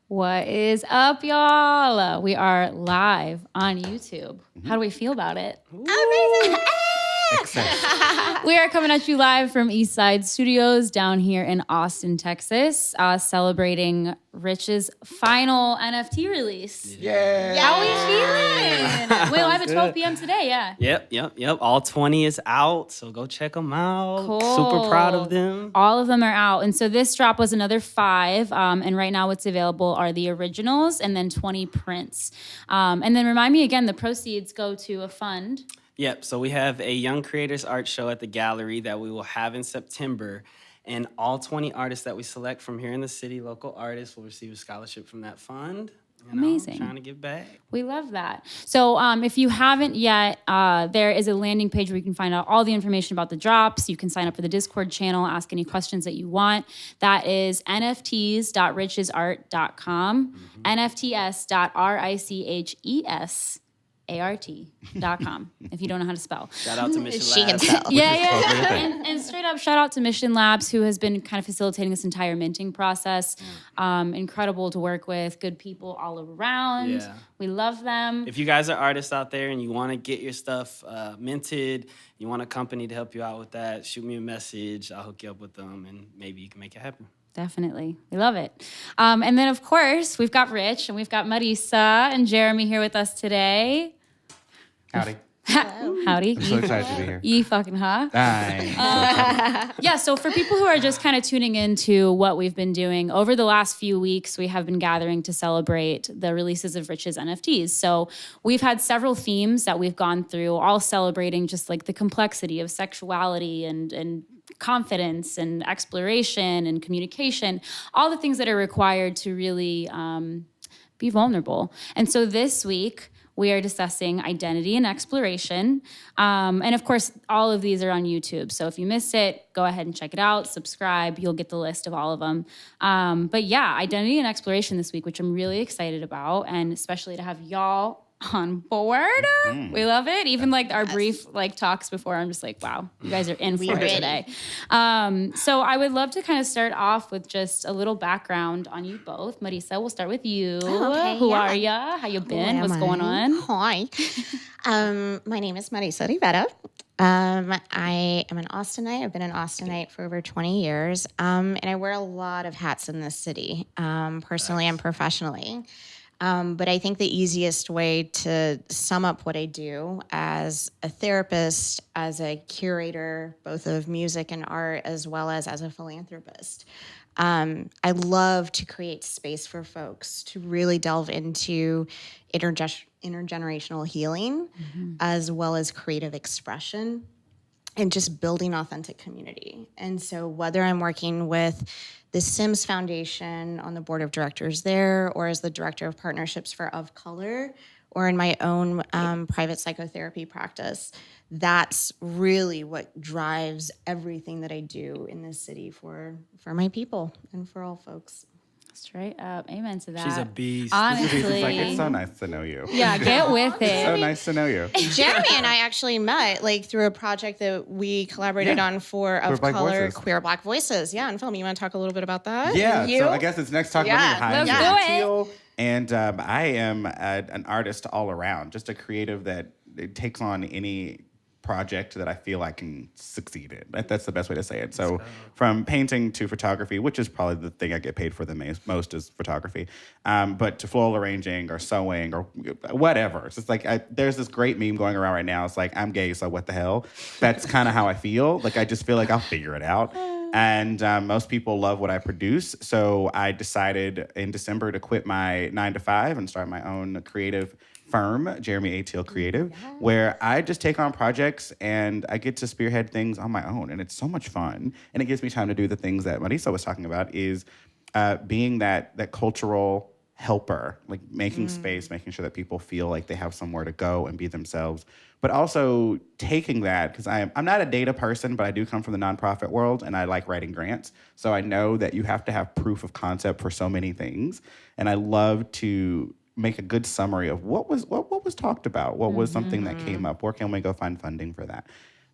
What is up, y'all? We are live on YouTube. How do we feel about it? Amazing. We are coming at you live from Eastside Studios down here in Austin, Texas, celebrating Rich's final NFT release. Yeah. How are we feeling? We're live at 12 p.m. today, yeah. Yep. All 20 is out, so go check them out. Cool. Super proud of them. All of them are out. And so this drop was another 5. And right now what's available are the originals and then 20 prints. And then remind me again, the proceeds go to a fund. Yep, so we have a Young Creators Art Show at the gallery that we will have in September. And all 20 artists that we select from here in the city, local artists, will receive a scholarship from that fund. Amazing. Trying to give back. We love that. So if you haven't yet, there is a landing page where you can find out all the information about the drops. You can sign up for the Discord channel, ask any questions that you want. That is nfts.richesart.com, nfts.richesart.com, if you don't know how to spell. Shout out to Mission Labs. She can spell. Yeah. And straight up, shout out to Mission Labs, who has been kind of facilitating this entire minting process. Incredible to work with, good people all around. Yeah. We love them. If you guys are artists out there and you want to get your stuff minted, you want a company to help you out with that, shoot me a message. I'll hook you up with them, and maybe you can make it happen. Definitely. We love it. And then, of course, we've got Rich and we've got Marisa and Jeremy here with us today. Howdy. Howdy. I'm so excited to be here. You fucking huh? Hi. So for people who are just kind of tuning into what we've been doing, over the last few weeks, we have been gathering to celebrate the releases of Rich's NFTs. So we've had several themes that we've gone through, all celebrating just like the complexity of sexuality and confidence and exploration and communication, all the things that are required to really be vulnerable. And so this week, we are discussing identity and exploration. And of course, all of these are on YouTube. So if you missed it, go ahead and check it out, subscribe, you'll get the list of all of them. But yeah, identity and exploration this week, which I'm really excited about, and especially to have y'all on board. We love it. Even like our brief like talks before, I'm just like, wow, you guys are in for it today. So I would love to kind of start off with just a little background on you both. Marisa, we'll start with you. Who are ya? How you been? What's going on? Hi. My name is Marisa Rivera. I am an Austinite. I've been an Austinite for over 20 years. And I wear a lot of hats in this city, personally and professionally. But I think the easiest way to sum up what I do as a therapist, as a curator, both of music and art, as well as a philanthropist, I love to create space for folks to really delve into intergenerational healing, as well as creative expression, and just building authentic community. And so whether I'm working with the Sims Foundation on the board of directors there, or as the director of partnerships for Of Color, or in my own private psychotherapy practice, that's really what drives everything that I do in this city for my people and for all folks. Straight up. Amen to that. She's a beast. Honestly. It's like, it's so nice to know you. Yeah, get with it. So nice to know you. Jeremy and I actually met like through a project that we collaborated on for Of Color, Queer Black Voices. Yeah, and film. You want to talk a little bit about that? Yeah, so I guess it's next talk about me. Hi, let's I'm do Teal, and I am an artist all around, just a creative that it takes on any project that I feel I can succeed in. That's the best way to say it. So from painting to photography, which is probably the thing I get paid for the most is photography, but to floral arranging or sewing or whatever. It's just like there's this great meme going around right now. It's like, I'm gay, so what the hell? That's kind of how I feel. Like, I just feel like I'll figure it out. And most people love what I produce. So I decided in December to quit my 9-to-5 and start my own creative firm, Jeremy A. Teal Creative, where I just take on projects and I get to spearhead things on my own. And it's so much fun. And it gives me time to do the things that Marisa was talking about, is being that cultural helper, like making space, making sure that people feel like they have somewhere to go and be themselves. But also taking that, because I'm not a data person, but I do come from the nonprofit world and I like writing grants. So I know that you have to have proof of concept for so many things. And I love to make a good summary of what was talked about, what was something that came up, where can we go find funding for that.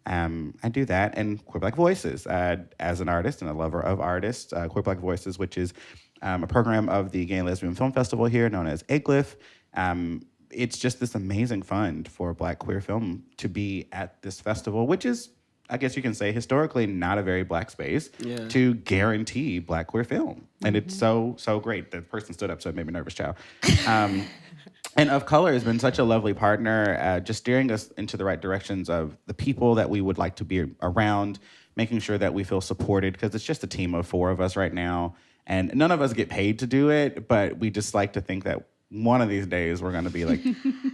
I do that, and Queer Black Voices, as an artist and a lover of artists, Queer Black Voices, which is a program of the Gay and Lesbian Film Festival here known as AGLIF. It's just this amazing fund for Black queer film to be at this festival, which is, I guess you can say, historically not a very Black space, to guarantee Black queer film. And it's so great. The person stood up, so it made me nervous, child. And Of Color has been such a lovely partner, just steering us into the right directions of the people that we would like to be around, making sure that we feel supported, because it's just a team of 4 of us right now. And none of us get paid to do it, but we just like to think that one of these days we're going to be like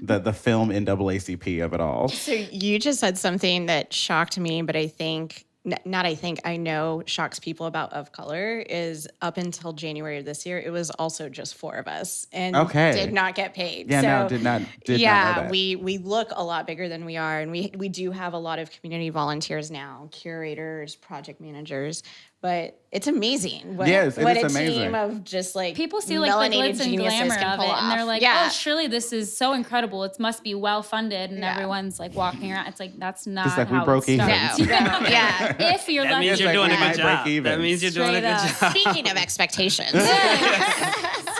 the film NAACP of it all. So you just said something that shocked me, but I know shocks people about Of Color is up until January of this year, it was also just 4 of us and did not get paid. Yeah, no, did not know that. We look a lot bigger than we are, and we do have a lot of community volunteers now, curators, project managers. But it's amazing what a team of just like people see like the glitz and glamour of it, and they're like, "Oh, surely this is so incredible. It must be well funded." And everyone's like walking around. It's like that's not just like how we broke it even. starts. If you're that lucky, means you're doing a good job. Even. That means you're doing a good job. Speaking of expectations.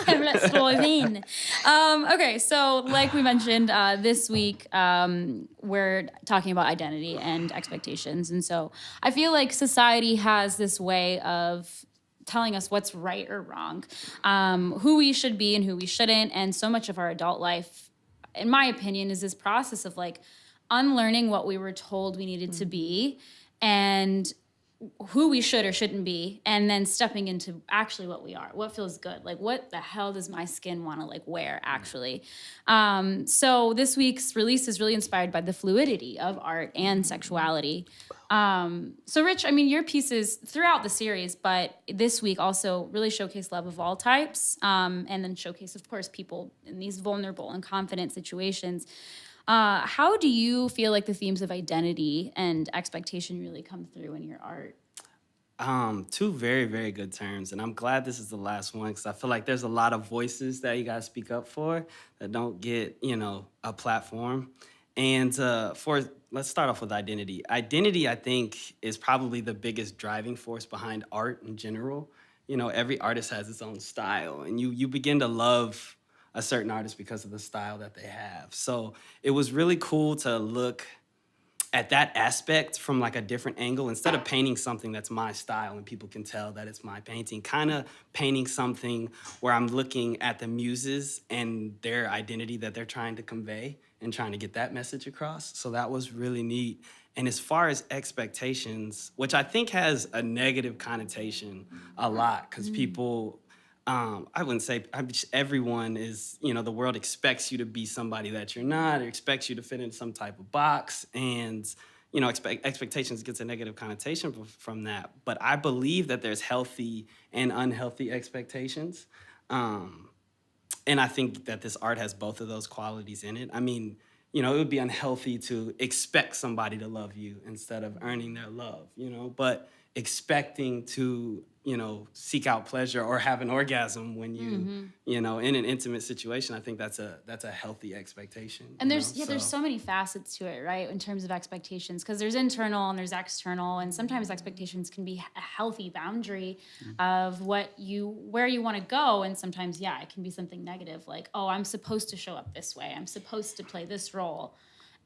Let's go in. Okay, so like we mentioned, this week we're talking about identity and expectations. And so I feel like society has this way of telling us what's right or wrong, who we should be and who we shouldn't. And so much of our adult life, in my opinion, is this process of like unlearning what we were told we needed to be and who we should or shouldn't be, and then stepping into actually what we are, what feels good. Like, what the hell does my skin want to like wear actually? So this week's release is really inspired by the fluidity of art and sexuality. So Rich, I mean, your pieces throughout the series, but this week also really showcase love of all types, and then showcase, of course, people in these vulnerable and confident situations. How do you feel like the themes of identity and expectation really come through in your art? 2 very, very good terms. And I'm glad this is the last one because I feel like there's a lot of voices that you got to speak up for that don't get, a platform. And let's start off with identity. Identity, I think, is probably the biggest driving force behind art in general. Every artist has its own style, and you begin to love a certain artist because of the style that they have. So it was really cool to look at that aspect from like a different angle. Instead of painting something that's my style and people can tell that it's my painting, kind of painting something where I'm looking at the muses and their identity that they're trying to convey and trying to get that message across. So that was really neat. And as far as expectations, which I think has a negative connotation a lot, because people, I wouldn't say everyone is, the world expects you to be somebody that you're not, or expects you to fit in some type of box. And, expectations gets a negative connotation from that. But I believe that there's healthy and unhealthy expectations. And I think that this art has both of those qualities in it. I mean, it would be unhealthy to expect somebody to love you instead of earning their love, but expecting to, seek out pleasure or have an orgasm when you, in an intimate situation, I think that's a healthy expectation. And there's so many facets to it, right? In terms of expectations, because there's internal and there's external, and sometimes expectations can be a healthy boundary of where you want to go. And sometimes, it can be something negative, like, oh, I'm supposed to show up this way. I'm supposed to play this role.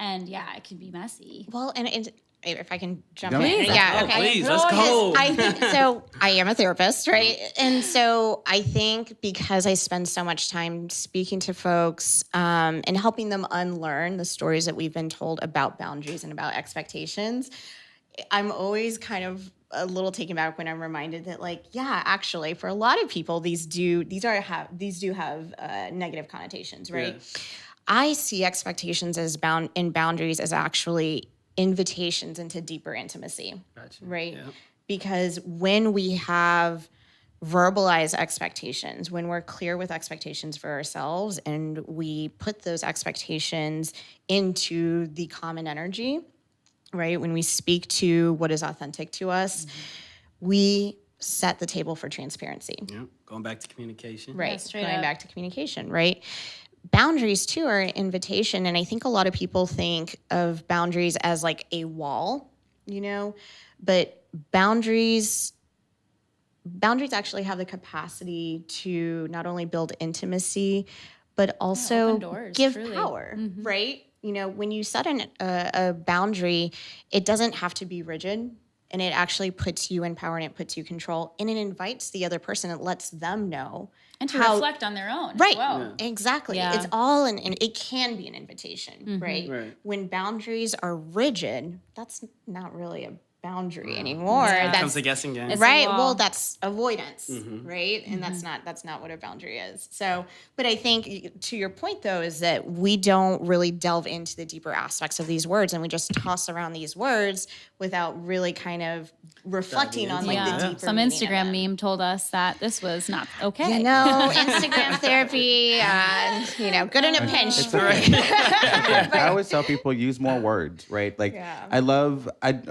And it can be messy. Well, and if I can jump in. Please, please, let's go. I think so. I am a therapist, right? And so I think because I spend so much time speaking to folks and helping them unlearn the stories that we've been told about boundaries and about expectations, I'm always kind of a little taken back when I'm reminded that, actually, for a lot of people, these do have negative connotations, right? Yeah. I see expectations as boundaries as actually invitations into deeper intimacy, right? Yeah. Because when we have verbalized expectations, when we're clear with expectations for ourselves and we put those expectations into the common energy, right? When we speak to what is authentic to us, we set the table for transparency. Yeah, going back to communication. Right, back to communication, right? Boundaries, too, are an invitation. And I think a lot of people think of boundaries as like a wall, but boundaries boundaries actually have the capacity to not only build intimacy, but also open doors, give truly. power, right? You know, when you set a boundary, it doesn't have to be rigid, and it actually puts you in power and it puts you control, and it invites the other person. It lets them know And to how, reflect on their own right, as well. exactly. Yeah. It's all and it can be an invitation, right? Right. When boundaries are rigid, that's not really a boundary anymore. Yeah. It That's becomes a guessing game. It's a right. wall. Well, that's avoidance, right? And that's not what a boundary is. So, but I think to your point though is that we don't really delve into the deeper aspects of these words, and we just toss around these words without really kind of reflecting on like the deeper Some meaning of Instagram them. meme told us that this was not okay. You know, Instagram therapy, good in a pinch. It's okay. I always tell people use more words, right? Like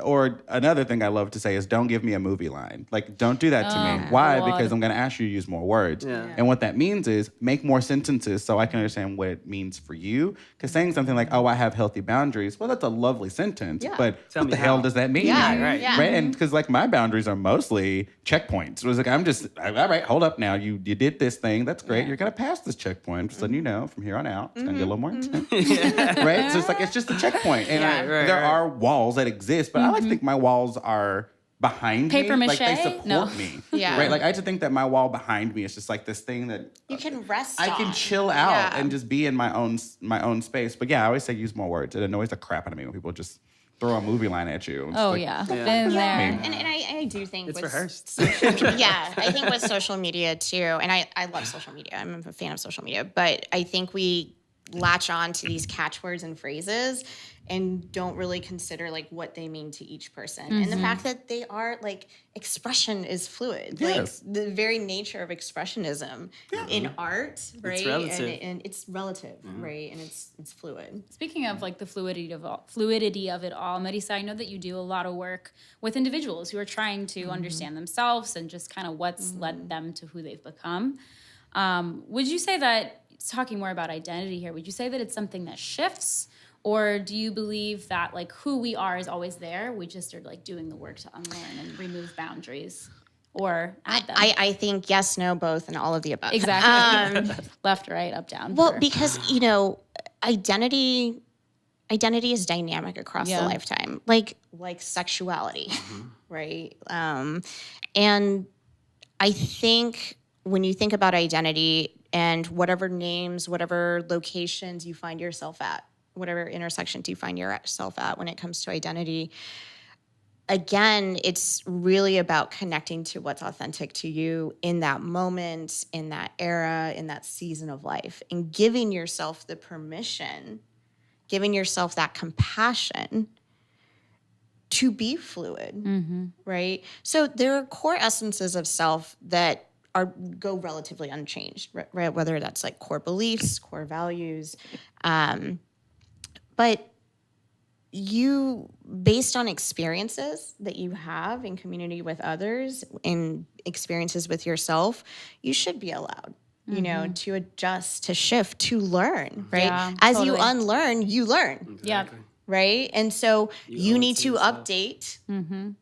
or another thing I love to say is don't give me a movie line. Like don't do that to me. Why? God. Because I'm going to ask you to use more words. Yeah. And what that means is make more sentences so I can understand what it means for you. Because saying something like, "Oh, I have healthy boundaries," well, that's a lovely sentence, Yeah. but Tell what the me hell how. does that mean? Yeah, right. Yeah. Right? And because like my boundaries are mostly checkpoints. It was like, I'm just, all right, hold up now. You did this thing. That's great. You're going to pass this checkpoint. I'm just letting you know from here on out. It's going to get a little more intense. Right? So it's just a checkpoint. And there are walls that exist, but I like to think my walls are behind Paper me. mache? Like they support No. me. Yeah. Right? Like I like to think that my wall behind me is just like this thing that You can rest I can on. chill out Yeah. and just be in my own space. But yeah, I always say use more words. It annoys the crap out of me when people just throw a movie line at you. It's Oh like, yeah. Yeah. Been there. And I do think It's with rehearsed. yeah, I think with social media too, and I love social media. I'm a fan of social media, but I think we latch on to these catchwords and phrases and don't really consider like what they mean to each person. And the fact that they are like expression is fluid. Yes. Like the very nature of expressionism in art, right? relative. And it's relative, right? And it's fluid. Speaking of like the fluidity of it all, Marisa, I know that you do a lot of work with individuals who are trying to understand themselves and just kind of what's led them to who they've become. Would you say that, talking more about identity here, would you say that it's something that shifts? Or do you believe that like who we are is always there? We just are like doing the work to unlearn and remove boundaries or add them? I think yes, no, both, and all of the above. Exactly. Left, right, up, down. Well, for- because identity is dynamic across the lifetime, like sexuality, right? And I think when you think about identity and whatever names, whatever locations you find yourself at, whatever intersections you find yourself at when it comes to identity, again, it's really about connecting to what's authentic to you in that moment, in that era, in that season of life, and giving yourself the permission, giving yourself that compassion to be fluid, right? So there are core essences of self that go relatively unchanged, right? Whether that's like core beliefs, core values, but you, based on experiences that you have in community with others, in experiences with yourself, you should be allowed, to adjust, to shift, to learn, right? Yeah, As you totally. unlearn, you learn, Yeah. right? And so you owe need it to to yourself. update.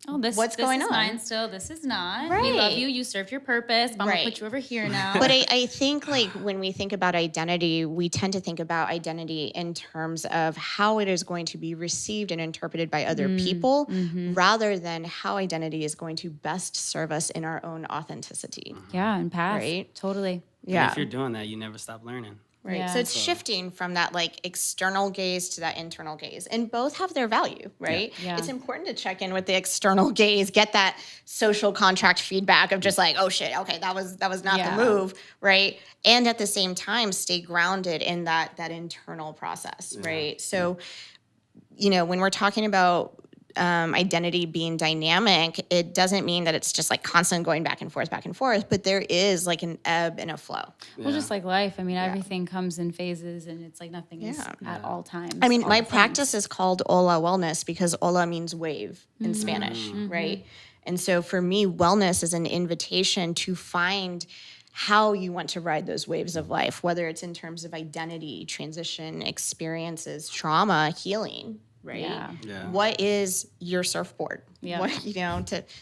Oh, this What's this going is on? mine still. This is not. We Right. love you. You serve your purpose. But I'm Right. gonna put you over here now. But I think like when we think about identity, we tend to think about identity in terms of how it is going to be received and interpreted by other people rather than how identity is going to best serve us in our own authenticity. yeah, and path. Right. Totally. And if you're doing that, you never stop learning. Right. Yeah. So it's shifting from that like external gaze to that internal gaze. And both have their value, right? Yeah. It's important to check in with the external gaze, get that social contract feedback of just like, oh shit, okay, that was not Yeah. the move, right? And at the same time, stay grounded in that internal process, right? So, when we're talking about identity being dynamic, it doesn't mean that it's just like constant going back and forth, but there is like an ebb and a flow. Well, just like life. I mean, everything comes in phases, and it's like nothing is at all times. I mean, all my the things. practice is called Hola Wellness because hola means wave in Spanish, right? And so for me, wellness is an invitation to find how you want to ride those waves of life, whether it's in terms of identity, transition, experiences, trauma, healing, right? Yeah. Yeah. What is your surfboard? Yeah. What, to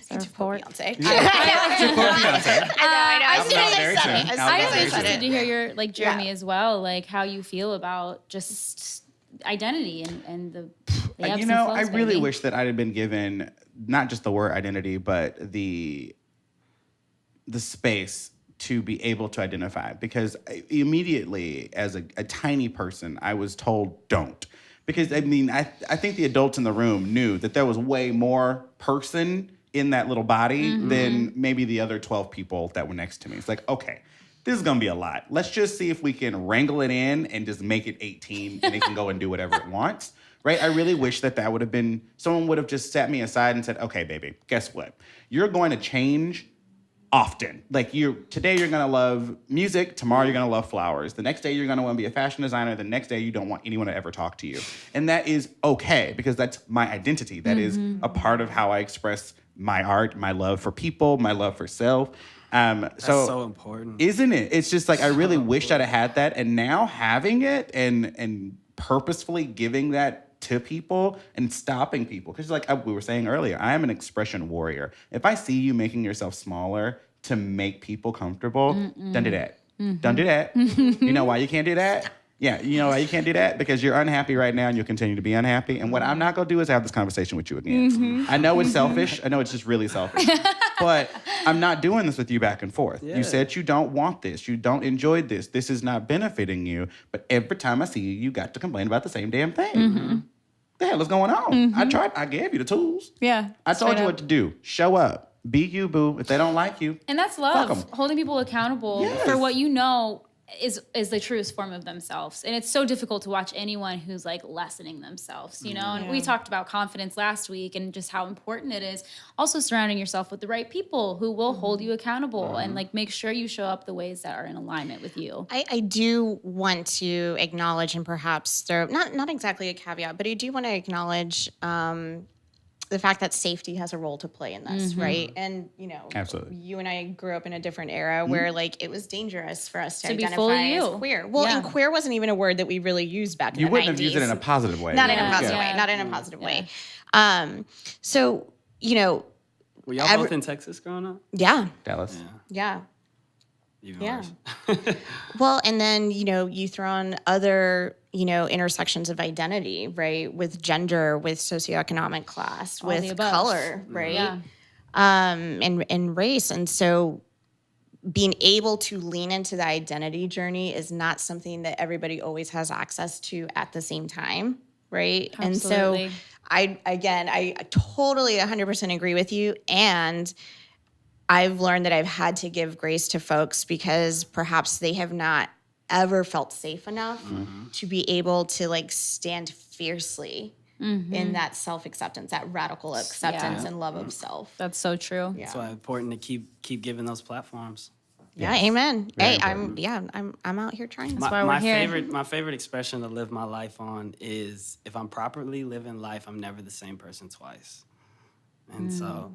Surfboard. Beyonce. To quote Beyonce. I know. I'll be out very soon. As soon I'll be as out I very said soon. Interested to it. hear your Jeremy Yeah. as well, like how you feel about just identity and the ebbs and flows, I really baby. wish that I had been given not just the word identity, but the space to be able to identify. Because immediately, as a tiny person, I was told don't. Because I think the adults in the room knew that there was way more person in that little body than maybe the other 12 people that were next to me. It's like, okay, this is gonna be a lot. Let's just see if we can wrangle it in and just make it 18 and it can go and do whatever it wants. Right? I really wish that would have been, someone would have just set me aside and said, okay, baby, guess what? You're going to change often. Like today you're gonna love music, tomorrow you're gonna love flowers. The next day you're gonna want to be a fashion designer, the next day you don't want anyone to ever talk to you. And that is okay, because that's my identity. That is a part of how I express my art, my love for people, my love for self. That's so important. Isn't it? It's just like I really wished I'd have had that, and now having it and purposefully giving that to people and stopping people. Because like we were saying earlier, I am an expression warrior. If I see you making yourself smaller to make people comfortable, don't do that. Don't do that. You know why you can't do that? Yeah, you know why you can't do that? Because you're unhappy right now and you'll continue to be unhappy. And what I'm not going to do is have this conversation with you again. I know it's selfish. I know it's just really selfish. But I'm not doing this with you back and forth. Yeah. You said you don't want this. You don't enjoy this. This is not benefiting you. But every time I see you, you got to complain about the same damn thing. The hell is going on? I tried. I gave you the tools. Yeah. I told straight you up. what to do. Show up. Be you, boo. If they don't like you, And that's Fuck 'em. love, holding people accountable Yes. for what you know is the truest form of themselves. And it's so difficult to watch anyone who's like lessening themselves, you know? And we talked about confidence last week and just how important it is. Also surrounding yourself with the right people who will hold you accountable and like make sure you show up the ways that are in alignment with you. I do want to acknowledge and perhaps throw not exactly a caveat, but I do want to acknowledge the fact that safety has a role to play in this, right? And Absolutely. you and I grew up in a different era where like it was dangerous for us to To be identify fully as you. queer. Well, Yeah. and queer wasn't even a word that we really used back in you the 90s. wouldn't have used it in a positive way. Not in a Yeah. positive Yeah. way. Not in a positive Yeah. way. So Were y'all both in Texas growing up? yeah, Dallas. yeah. Even Yeah. worse. Well, and then, you throw on other, intersections of identity, right? With gender, with socioeconomic class, All the with above. color, right? Yeah. And race. And so being able to lean into the identity journey is not something that everybody always has access to at the same time, right? Absolutely. And so I totally 100% agree with you. And I've learned that I've had to give grace to folks because perhaps they have not ever felt safe enough to be able to like stand fiercely in that self-acceptance, that radical acceptance and love of self. That's so true. Yeah. That's why it's important to keep giving those platforms. Yeah, amen. Very Hey, important. I'm out here trying. why we're here. My favorite expression to live my life on is if I'm properly living life, I'm never the same person twice. And so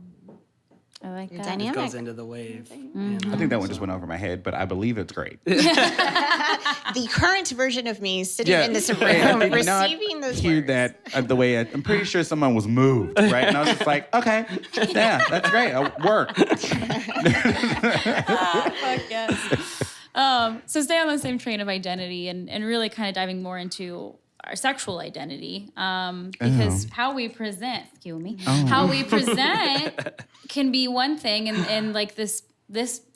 I like You're that. it dynamic. goes into the wave. I think that one just went over my head, but I believe it's great. The current version of me sitting in this room, I did not receiving those hear words. that the way I'm pretty sure someone was moved, right? And I was just like, okay, yeah, that's great. Work. Fuck yes. So stay on the same train of identity and really kind of diving more into our sexual identity because how we present, how we present can be one thing in like this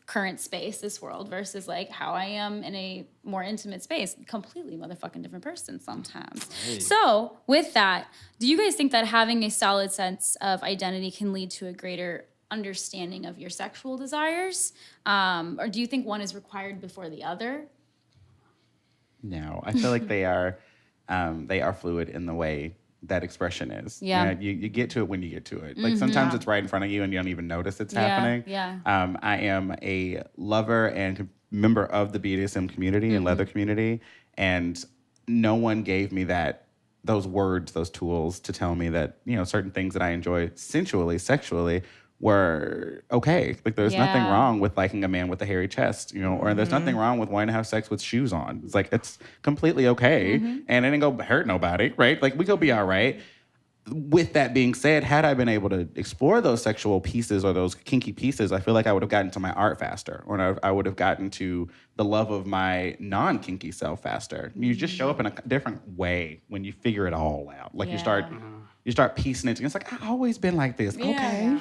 current space, this world versus like how I am in a more intimate space, completely motherfucking different person sometimes. So with that, do you guys think that having a solid sense of identity can lead to a greater understanding of your sexual desires? Or do you think one is required before the other? No, I feel like they are fluid in the way that expression is. Yeah. You get to it when you get to it. Like sometimes it's right in front of you and you don't even notice it's Yeah, happening. yeah. I am a lover and member of the BDSM community and leather community, and no one gave me those words, those tools to tell me that, certain things that I enjoy sensually, sexually were okay. Like there's nothing Yeah. wrong with liking a man with a hairy chest, or there's nothing wrong with wanting to have sex with shoes on. It's like, it's completely okay. And it ain't gonna hurt nobody, right? Like we go be all right. with that being said, had I been able to explore those sexual pieces or those kinky pieces, I feel like I would have gotten to my art faster, or I would have gotten to the love of my non-kinky self faster. You just show up in a different way when you figure it all out. Like you start piecing it together. It's like, I've always been like this. Okay.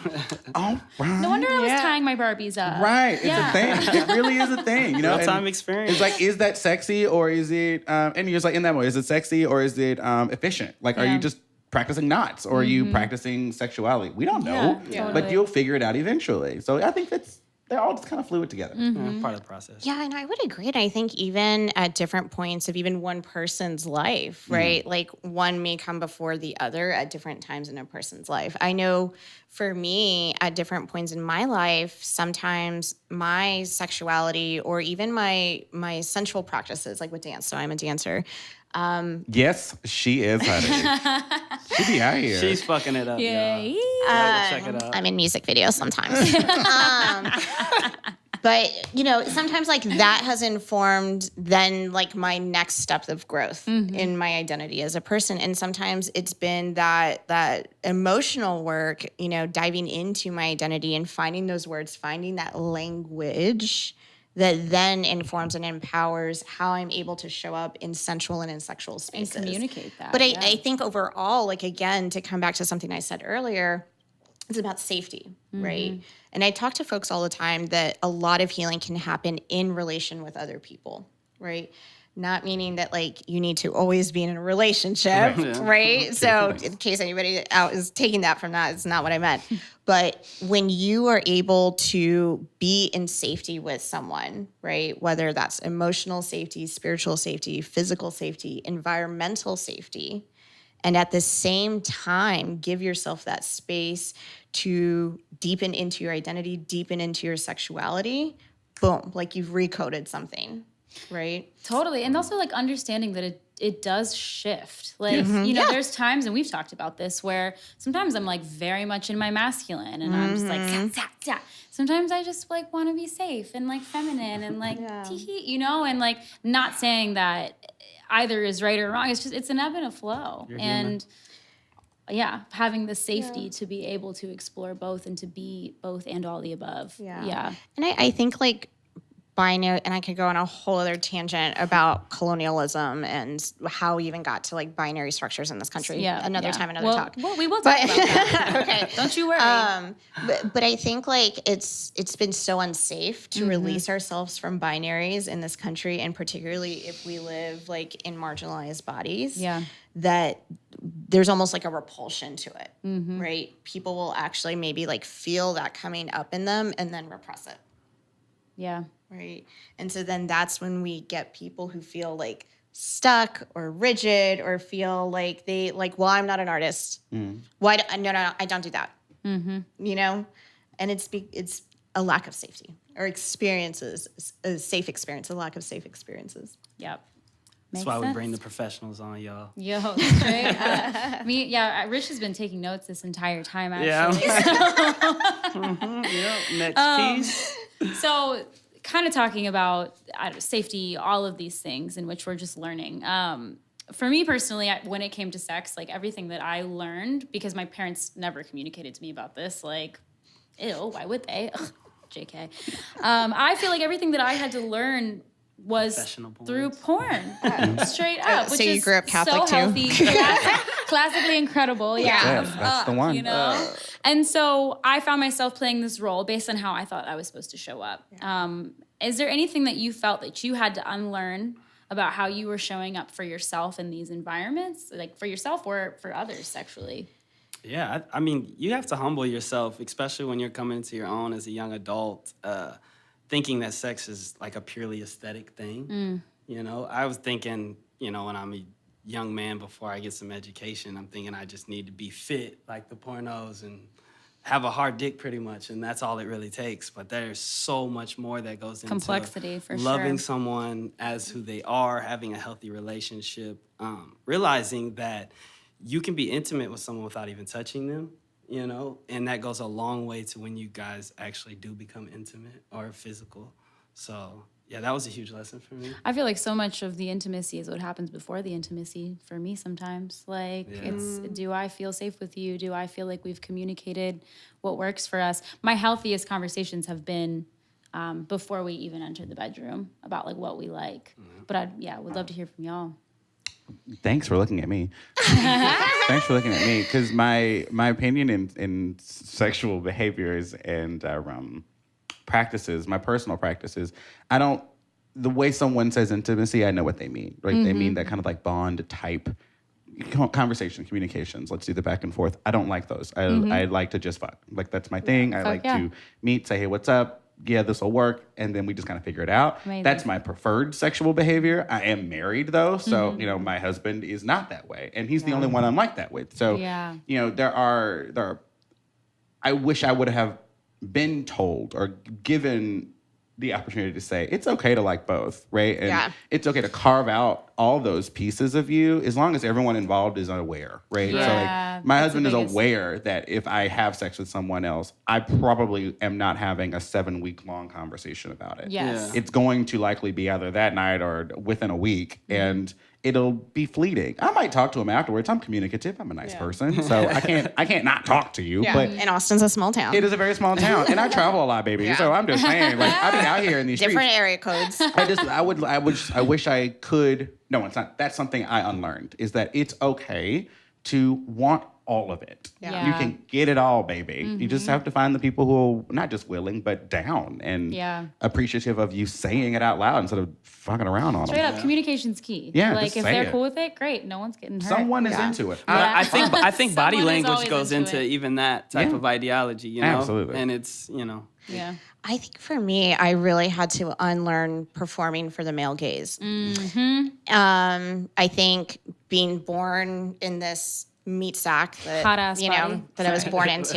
All right. No wonder I was tying my Barbies up. Right. It's a thing. It really is a thing. You know, Real-time experience. It's like, is that sexy or is it, and you're just like, in that way, is it sexy or is it efficient? Like, are you just practicing knots or are you practicing sexuality? We don't know, but you'll figure it out eventually. So I think they're all just kind of fluid together. Part of the process. Yeah, and I would agree. And I think even at different points of even one person's life, right? Like one may come before the other at different times in a person's life. I know for me, at different points in my life, sometimes my sexuality or even my sensual practices, like with dance, so I'm a dancer. Yes, she is, honey. She be out here. She's fucking it up, Yeah. y'all. Check it out. I'm in music videos sometimes. But, you know, sometimes like that has informed then like my next step of growth in my identity as a person. And sometimes it's been that emotional work, you know, diving into my identity and finding those words, finding that language that then informs and empowers how I'm able to show up in sensual and in sexual spaces. And communicate that. But I think overall, like again, to come back to something I said earlier, it's about safety, right? And I talk to folks all the time that a lot of healing can happen in relation with other people, right? Not meaning that like you need to always be in a relationship, right? So in case anybody out is taking that from that, it's not what I meant. But when you are able to be in safety with someone, right? Whether that's emotional safety, spiritual safety, physical safety, environmental safety, and at the same time, give yourself that space to deepen into your identity, deepen into your sexuality, boom, like you've recoded something, right? Totally. And also like understanding that it does shift. Like, you know, there's times, and we've talked about this, where sometimes I'm like very much in my masculine and I'm just like, zah, zah, zah. Sometimes I just like want to be safe and like feminine and like, tee-hee, you know, and like not saying that either is right or wrong. It's just, it's an ebb and a flow. And having the safety to be able to explore both and to be both and all the above. Yeah. And I think like binary, and I could go on a whole other tangent about colonialism and how we even got to like binary structures in this country. Another time, another talk. Well, we will talk about that. Okay. Don't you worry. But I think like it's been so unsafe to release ourselves from binaries in this country, and particularly if we live like in marginalized bodies. That there's almost like a repulsion to it, right? People will actually maybe like feel that coming up in them and then repress it. Yeah. Right. And so then that's when we get people who feel like stuck or rigid or feel like they like, well, I'm not an artist. Why? No, I don't do that. You know, and it's a lack of safety or experiences, a safe experience, a lack of safe experiences. Yep. That's why we bring the professionals on, y'all. Yo, that's right. Rich has been taking notes this entire time, actually. Next piece. So kind of talking about safety, all of these things in which we're just learning. For me personally, when it came to sex, like everything that I learned, because my parents never communicated to me about this, like, ew, why would they? Ugh, JK. I feel like everything that I had to learn was through porn, straight up. So which you is grew up Catholic so healthy, classically incredible. That's the one. You know? And so I found myself playing this role based on how I thought I was supposed to show up. Is there anything that you felt that you had to unlearn about how you were showing up for yourself in these environments, like for yourself or for others sexually? Yeah, I mean, you have to humble yourself, especially when you're coming into your own as a young adult, thinking that sex is like a purely aesthetic thing. You know, I was thinking, you know, when I'm a young man before I get some education, I'm thinking I just need to be fit like the pornos and have a hard dick pretty much, and that's all it really takes. But there's so much more that goes into complexity, for loving sure. someone as who they are, having a healthy relationship, realizing that you can be intimate with someone without even touching them, you know, and that goes a long way to when you guys actually do become intimate or physical. So Yeah, that was a huge lesson for me. I feel like so much of the intimacy is what happens before the intimacy for me sometimes. Like, it's, do I feel safe with you? Do I feel like we've communicated what works for us? My healthiest conversations have been before we even entered the bedroom about like what we like. But I would love to hear from y'all. Thanks for looking at me. Thanks for looking at me, because my opinion in sexual behaviors and practices, my personal practices, the way someone says intimacy, I know what they mean, right? They mean that kind of like bond type conversation, communications. Let's do the back and forth. I don't like those. I like to just fuck. Like, that's my thing. I like to meet, say, hey, what's up? Yeah, this will work. And then we just kind of figure it out. Amazing. That's my preferred sexual behavior. I am married though. So, my husband is not that way. And he's the only one I'm like that with. So, there are, I wish I would have been told or given the opportunity to say, it's okay to like both, right? And it's okay to carve out all those pieces of you as long as everyone involved is aware, right? Yeah, so like, my husband is biggest... aware that if I have sex with someone else, I probably am not having a 7-week long conversation about it. Yes. It's going to likely be either that night or within a week, and it'll be fleeting. I might talk to him afterwards. I'm communicative. I'm a nice person, so I can't not talk to you. Yeah. But And Austin's a small town. it is a very small town, and I travel a lot, baby. So I'm just saying, like, I've been out here in these Different streets. area codes. I wish I could. No, it's not. That's something I unlearned. Is that it's okay to want all of it. Yeah. You can get it all, baby. You just have to find the people who are not just willing, but down and appreciative of you saying it out loud instead of fucking around on Straight them. up, communication's key. Yeah, like just if say they're it. cool with it, great. No one's getting hurt. Someone is into it. I think body Someone is language always goes into into it. even that type of ideology, you know? Absolutely. And it's, Yeah. I think for me, I really had to unlearn performing for the male gaze. I think being born in this meat sack that Hot ass body. that I was born into.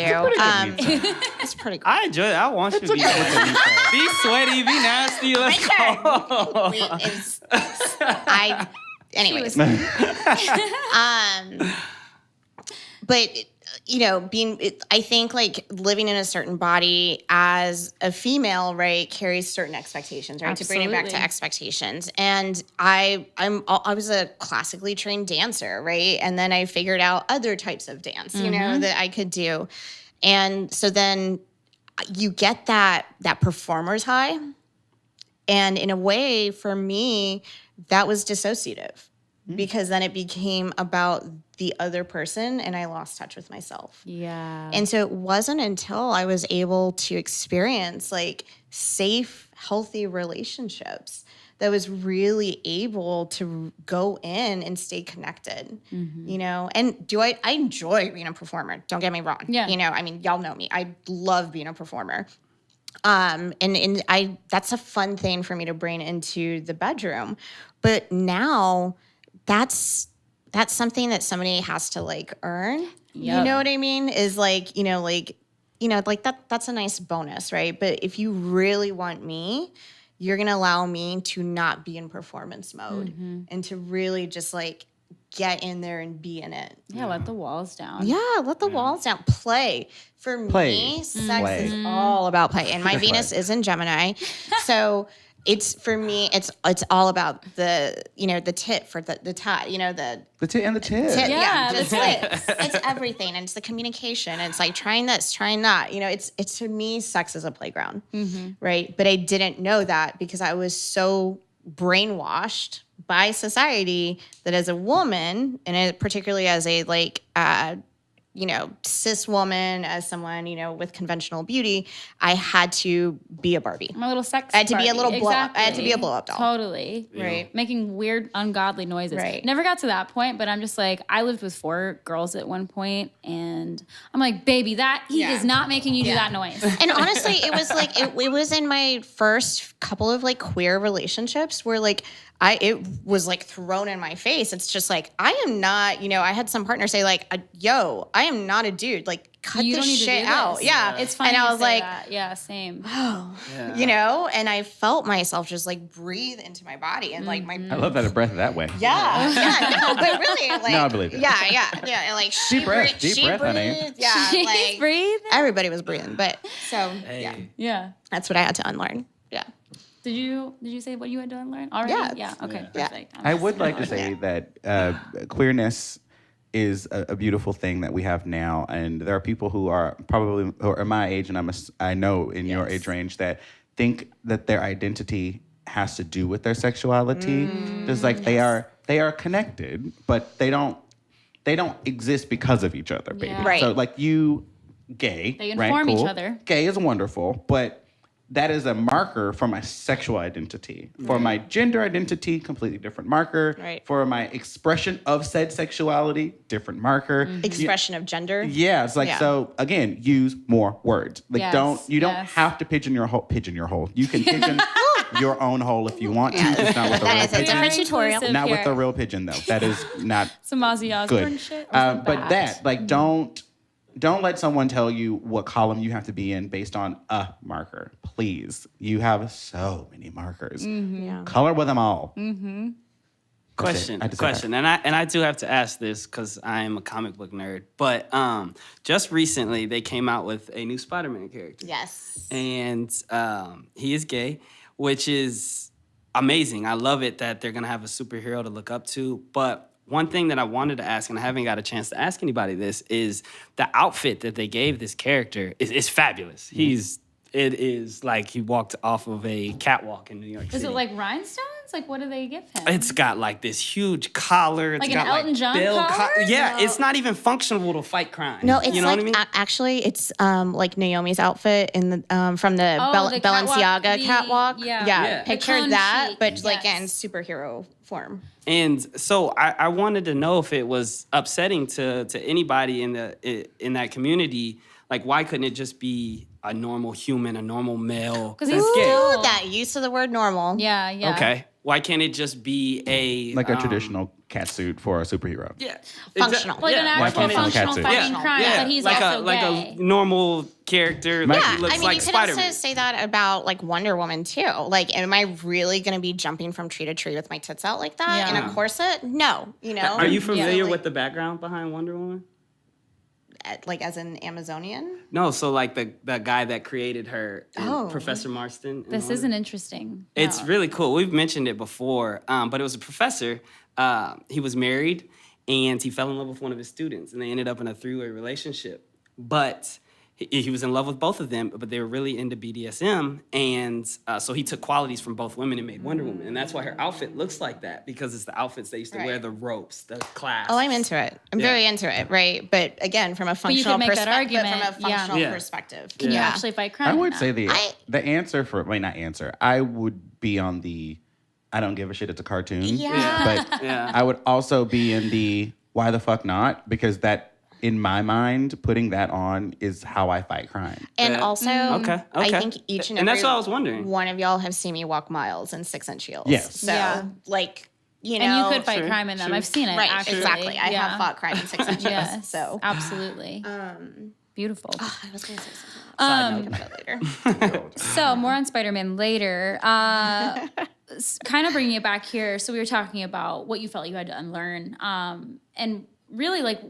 It's pretty cool. I enjoy it. I want you to be sweaty, be nasty. Let's go. Anyways. But I think like living in a certain body as a female, right, carries certain expectations, right? Absolutely. To bring it back to expectations. And I was a classically trained dancer, right? And then I figured out other types of dance, that I could do. And so then you get that performer's high. And in a way, for me, that was dissociative. Because then it became about the other person and I lost touch with myself. Yeah. And so it wasn't until I was able to experience like safe, healthy relationships that I was really able to go in and stay connected, And I enjoy being a performer. Don't get me wrong. Yeah. Y'all know me. I love being a performer. And that's a fun thing for me to bring into the bedroom. But now that's something that somebody has to like earn. Yep. You know what I mean? Is like, that's a nice bonus, right? But if you really want me, you're going to allow me to not be in performance mode and to really just like get in there and be in it. Yeah, let the walls down. Yeah, let the walls down. Play. For me, sex is all about play. And my Venus is in Gemini. So it's for me, it's all about the tit for the tie, The tit and the tit. Just like it's everything, and it's the communication. And it's like trying this, trying that. It's to me, sex is a playground, right? But I didn't know that because I was so brainwashed by society that as a woman, and particularly as a cis woman, as someone, with conventional beauty, I had to be a Barbie. I'm a little sex I had to be a Barbie. little blow up. Exactly. I had to be a blow up doll. Totally. Right. Making weird, ungodly noises. Right. Never got to that point, but I'm just like, I lived with 4 girls at one point, and I'm like, baby, he is not making you do that noise. And honestly, it was like, it was in my first couple of like queer relationships where like, it was like thrown in my face. It's just like, I am not, I had some partner say like, I am not a dude. Like, cut You this don't need to shit do out. this. Yeah. It's funny. And I you was say like, that. Yeah, same. and I felt myself just like breathe into my body and like my. I love that a breath that way. No, but really, like, No, I believe it. Yeah, like Deep breath, honey. breathed, yeah, She's like breathing. everybody was breathing, but so Hey. Yeah. that's what I had to unlearn. Yeah. Did you say what you had to unlearn already? Yeah. Okay. Yeah. Perfect. I would like to say that queerness is a beautiful thing that we have now, and there are people who are probably who are my age, and I know in your age range that think that their identity has to do with their sexuality. Just like they are connected, but they don't exist because of each other, baby. Yeah. Right. So like you, gay, They right? inform each Cool. other. Gay is wonderful, but that is a marker for my sexual identity. For my gender identity, completely different marker. Right. For my expression of said sexuality, different marker. Expression of gender. Yeah, it's like, Yeah. so again, use more words. Like Yes, you don't yes. have to pigeon your hole. You can pigeon your own hole if you want to. Just not with a real That is a pigeon. different tutorial. inclusive Not with here. a real pigeon though. That is not Some Ozzy Osbourne good. shit. Or some But bat? that, like, don't let someone tell you what column you have to be in based on a marker. Please. You have so many markers. Yeah. Color with them all. Question. I had to say that. And I do have to ask this because I am a comic book nerd. But just recently they came out with a new Spider-Man character. Yes. And he is gay, which is amazing. I love it that they're gonna have a superhero to look up to. But one thing that I wanted to ask, and I haven't got a chance to ask anybody this, is the outfit that they gave this character is fabulous. It is like he walked off of a catwalk in New York City. Is it like rhinestones? Like, what do they give him? It's got like this huge collar. It's Like an got Elton John collar? Yeah, No. it's not even functional to fight crime. No, it's you know like what I mean? actually it's like Naomi's outfit in the from the, the catwalk, Balenciaga catwalk. yeah. Yeah. Picture cone that, chic, but like yes. in superhero form. And so I wanted to know if it was upsetting to anybody in that community. Like, why couldn't it just be a normal human, a normal male? 'Cause he's that's gay? still- Ooh, that use of the word normal. Yeah. Okay. Why can't it just be a Like a traditional catsuit for a superhero. Yeah, Functional. Like an Why actual can't it be functional catsuit? fighting crime, but he's like also like gay. a normal character. Like, Yeah, he looks I mean, like you could Spider-Man. also say that about like Wonder Woman too. Like, am I really going to be jumping from tree to tree with my tits out like that in Yeah. a corset? No, you know. Are you familiar like, with the background behind Wonder Woman? like as an Amazonian? No, so like the guy that created her, Oh. Professor Marston. in This Wonder- isn't interesting. It's No. really cool. We've mentioned it before, but it was a professor. He was married, and he fell in love with one of his students, and they ended up in a three-way relationship. But he was in love with both of them, but they were really into BDSM, and so he took qualities from both women and made Wonder Woman, and that's why her outfit looks like that, because it's the outfits they used to wear, Right. the ropes, the clasps. Oh, I'm into it. I'm Yeah. very into it, right? But again, from a you functional could make that perspective, argument, from a functional Yeah. perspective. Can you Yeah. actually fight crime? I in would that? say the answer for, wait, not answer. I would be on the, I don't give a shit, it's a cartoon. Yeah. But Yeah. I would also be in the, why the fuck not? Because that, in my mind, putting that on is how I fight crime. And Yeah. also, Okay, I okay. think each and And every that's what I was wondering. one of y'all have seen me walk miles in 6-inch heels. Yes. So, Yeah. like, you know. And you could fight Sure, crime in them. sure. I've seen it. Right, actually. exactly. I Yeah. have fought crime in 6-inch heels. Yes. So, Absolutely. Beautiful. I was going to say something else. We can talk about that later. So more on Spider-Man later. Kind of bringing it back here. So we were talking about what you felt you had to unlearn, and really, like,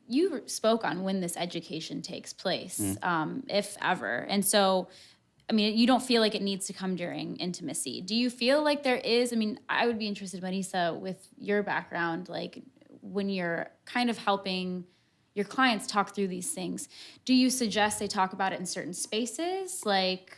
you spoke on when this education takes place, if ever. And so, I mean, you don't feel like it needs to come during intimacy. Do you feel like there is? I mean, I would be interested, Marisa, with your background, like when you're kind of helping your clients talk through these things, do you suggest they talk about it in certain spaces? Like,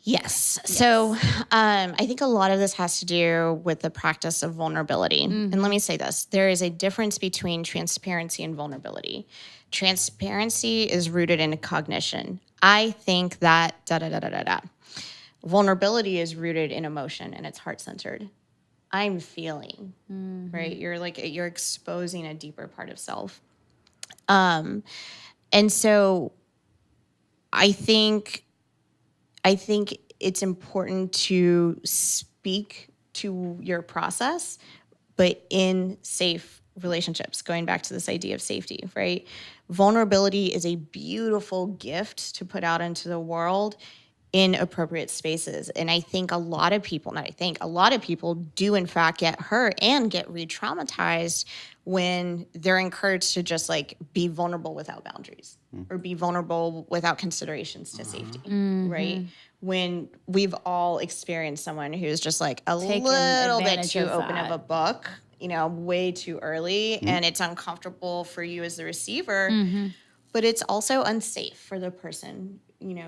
Yes. So I think a lot of this has to do with the practice of vulnerability. And let me say this. There is a difference between transparency and vulnerability. Transparency is rooted in cognition. I think that Vulnerability is rooted in emotion and it's heart-centered. I'm feeling, right? You're exposing a deeper part of self. And so I think it's important to speak to your process, but in safe relationships, going back to this idea of safety, right? Vulnerability is a beautiful gift to put out into the world in appropriate spaces. And I think a lot of people do in fact get hurt and get re-traumatized when they're encouraged to just like be vulnerable without boundaries or be vulnerable without considerations to safety, right? when we've all experienced someone who's just like a Taken little bit advantage too of open that. of a book, way too early, and it's uncomfortable for you as the receiver, but it's also unsafe for the person,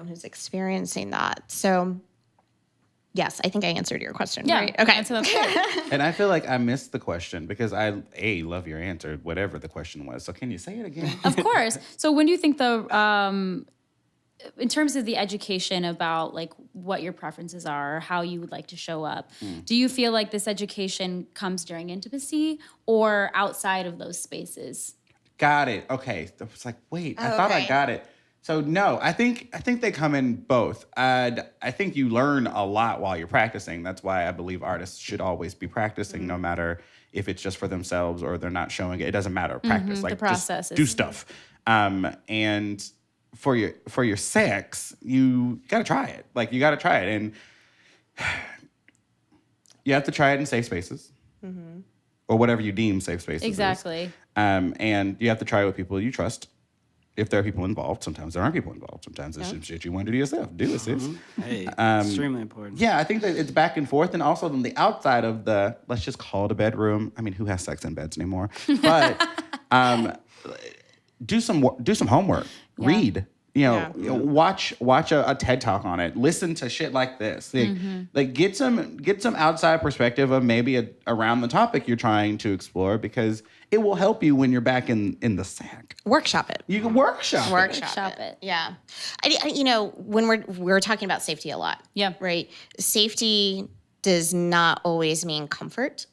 who's experiencing that. So yes, I think I answered your question, Yeah. right? Okay. That's great. And I feel like I missed the question because I love your answer, whatever the question was. So can you say it again? Of course. So when do you think in terms of the education about like what your preferences are or how you would like to show up, do you feel like this education comes during intimacy or outside of those spaces? Got it. Okay. I was like, wait, I thought I okay. got it. So no, I think they come in both. I think you learn a lot while you're practicing. That's why I believe artists should always be practicing, no matter if it's just for themselves or they're not showing it. It doesn't matter. Practice, like the process just do is- stuff. And for your sex, you gotta try it. Like you gotta try it, and you have to try it in safe spaces, or whatever you deem safe spaces. is. Exactly. And you have to try it with people you trust. If there are people involved, sometimes there aren't people involved. Sometimes it's some shit you want to do to yourself. Do it, sis. Hey, extremely important. Yeah, I think that it's back and forth, and also on the outside of the, let's just call it a bedroom. I mean, who has sex in beds anymore? But do some homework. Yeah. Read. Watch a TED Talk on it. Listen to shit like this. Like get some outside perspective of maybe around the topic you're trying to explore, because it will help you when you're back in the sack. Workshop it. You can workshop it. Workshop it. Yeah. When we're talking about safety a lot. Yeah. Right. Safety does not always mean comfort.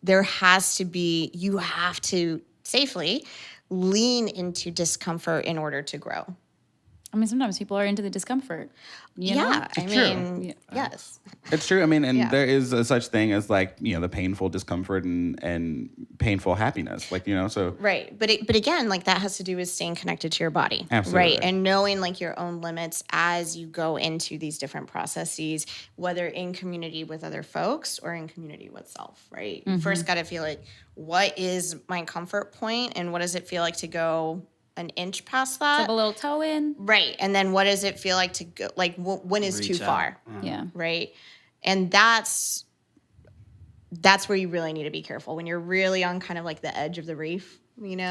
You have to safely lean into discomfort in order to grow. I mean, sometimes people are into the discomfort. You know? Yeah. I mean, yes. It's true. I mean, and Yeah. there is a such thing as like, the painful discomfort and painful happiness. Like, so. Right. But again, like that has to do with staying connected to your body. Absolutely. Right. And knowing like your own limits as you go into these different processes, whether in community with other folks or in community with self, right? You first got to feel like, what is my comfort point and what does it feel like to go an inch past that? Have a little toe in. Right. And then what does it feel like to go, like when is Reach too out. far? Yeah. Right. And that's where you really need to be careful when you're really on kind of like the edge of the reef, I'm in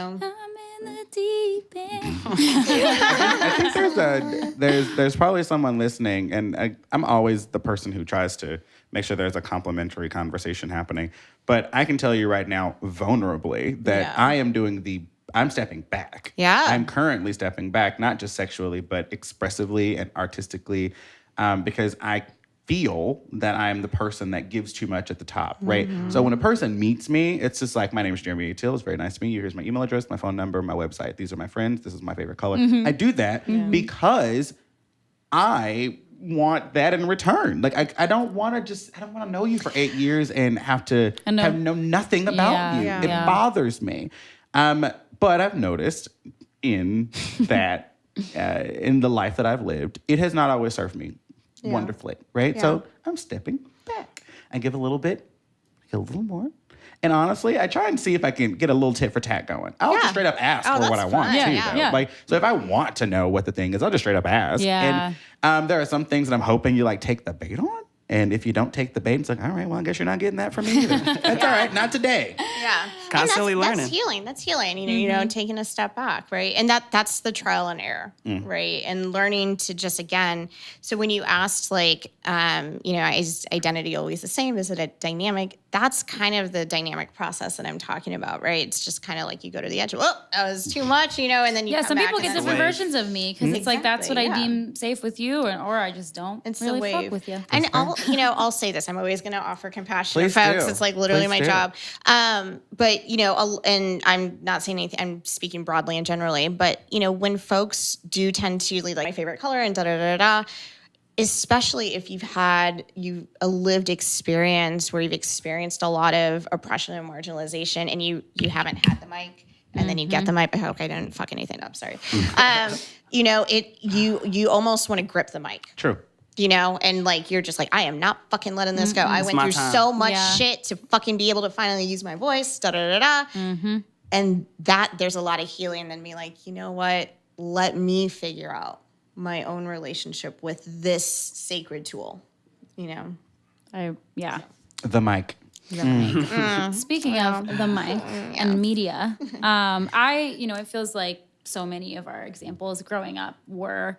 the deep end. I think there's probably someone listening, and I'm always the person who tries to make sure there's a complimentary conversation happening. But I can tell you right now, vulnerably, that Yeah. I'm stepping back. Yeah. I'm currently stepping back, not just sexually, but expressively and artistically, because I feel that I'm the person that gives too much at the top, right? So when a person meets me, it's just like, my name is Jeremy Till. It's very nice to meet you. Here's my email address, my phone number, my website. These are my friends. This is my favorite color. I do that because I want that in return. Like I don't want to know you for 8 years and have to know nothing about you. Yeah. It Yeah. bothers me. But I've noticed in that, in the life that I've lived, it has not always served me wonderfully, right? Yeah. So I'm stepping back. I give a little bit, get a little more. And honestly, I try and see if I can get a little tit for tat going. I'll just straight up ask for what that's I want fun. too, Yeah, though. yeah. Like, so if I want to know what the thing is, I'll just straight up ask. Yeah. And there are some things that I'm hoping you like take the bait on. And if you don't take the bait, it's like, all right, well, I guess you're not getting that from me either. That's all right, not today. Yeah. Constantly and learning. That's healing. That's healing. Taking a step back, right? And that's the trial and error, right? And learning to just, again, so when you asked like, is identity always the same? Is it a dynamic? That's kind of the dynamic process that I'm talking about, right? It's just kind of like you go to the edge, that was too much, and then you come Some back people and get then- different wave. versions of me because it's like that's what I Exactly, yeah. deem safe with you, or I just don't It's really the wave. fuck with you. And I'll say this. I'm always going to offer compassion to Please folks. do. It's like literally Please my do. job. But and I'm not saying anything. I'm speaking broadly and generally. But when folks do tend to lead like my favorite color and da da da da, especially if you've had a lived experience where you've experienced a lot of oppression and marginalization, and you haven't had the mic. And then you get the mic. I hope I didn't fuck anything up. Sorry. You almost want to grip the mic. True. And like you're just like, I am not fucking letting this go. I went my through time. so much Yeah. shit to fucking be able to finally use my voice. Da da da da. And that there's a lot of healing in me. Like, you know what? Let me figure out my own relationship with this sacred tool, The mic. Speaking of the mic and media, it feels like so many of our examples growing up were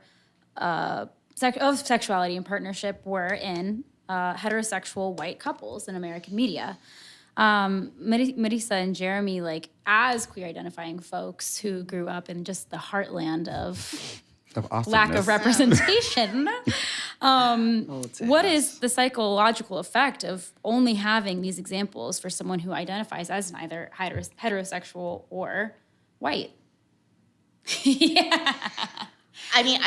of sexuality and partnership were in heterosexual white couples in American media. Marisa and Jeremy, like as queer identifying folks who grew up in just the heartland of lack of representation. What is the psychological effect of only having these examples for someone who identifies as neither heterosexual or white? Yeah. I mean,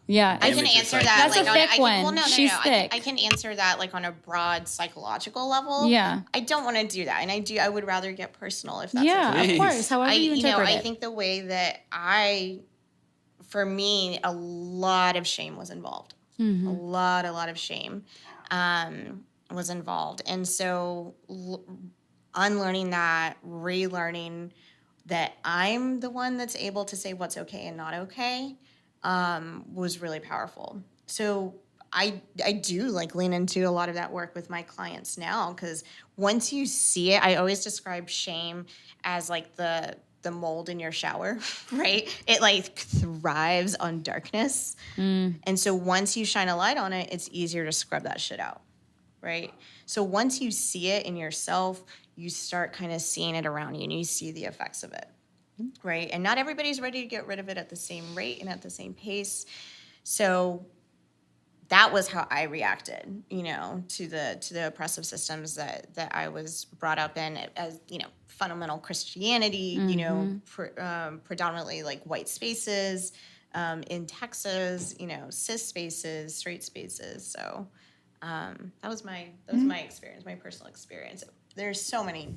Yeah, I can answer that. That's a thick one. She's thick. I can answer that like on a broad psychological level. Yeah. I don't want to do that, and I would rather get personal if that's okay. Of course. However you interpret it. I think the way that for me, a lot of shame was involved. Mm-hmm. A lot of shame was involved, and so unlearning that, relearning that I'm the one that's able to say what's okay and not okay. Was really powerful. So I do like lean into a lot of that work with my clients now, because once you see it, I always describe shame as like the mold in your shower, right? It like thrives on darkness. And so once you shine a light on it, it's easier to scrub that shit out, right? So once you see it in yourself, you start kind of seeing it around you and you see the effects of it. Right. And not everybody's ready to get rid of it at the same rate and at the same pace. So that was how I reacted, to the oppressive systems that I was brought up in as, fundamental Christianity, predominantly like white spaces, in Texas, cis spaces, straight spaces. So that was my experience, my personal experience. There's so many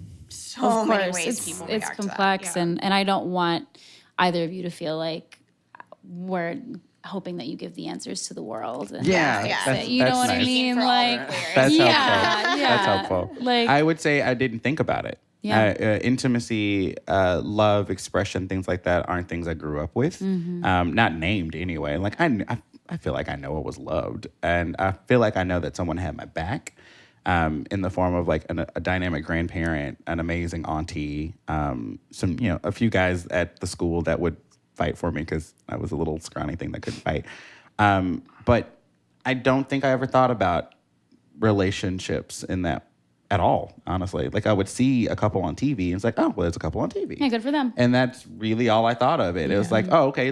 ways people react it's complex, to that. And I don't want either of you to feel like we're hoping that you give the answers to the world. And That's you know what nice. I mean? Like, that's helpful. That's helpful. Like, I would say I didn't think about it. Intimacy, love, expression, things like that aren't things I grew up with. Not named anyway. Like I feel like I know it was loved, and I feel like I know that someone had my back. In the form of like a dynamic grandparent, an amazing auntie, a few guys at the school that would fight for me because I was a little scrawny thing that couldn't fight. But I don't think I ever thought about relationships in that at all, honestly. Like I would see a couple on TV and it's like, oh, well, there's a couple on TV. Yeah, good for them. And that's really all I thought of it. It was like, oh, okay,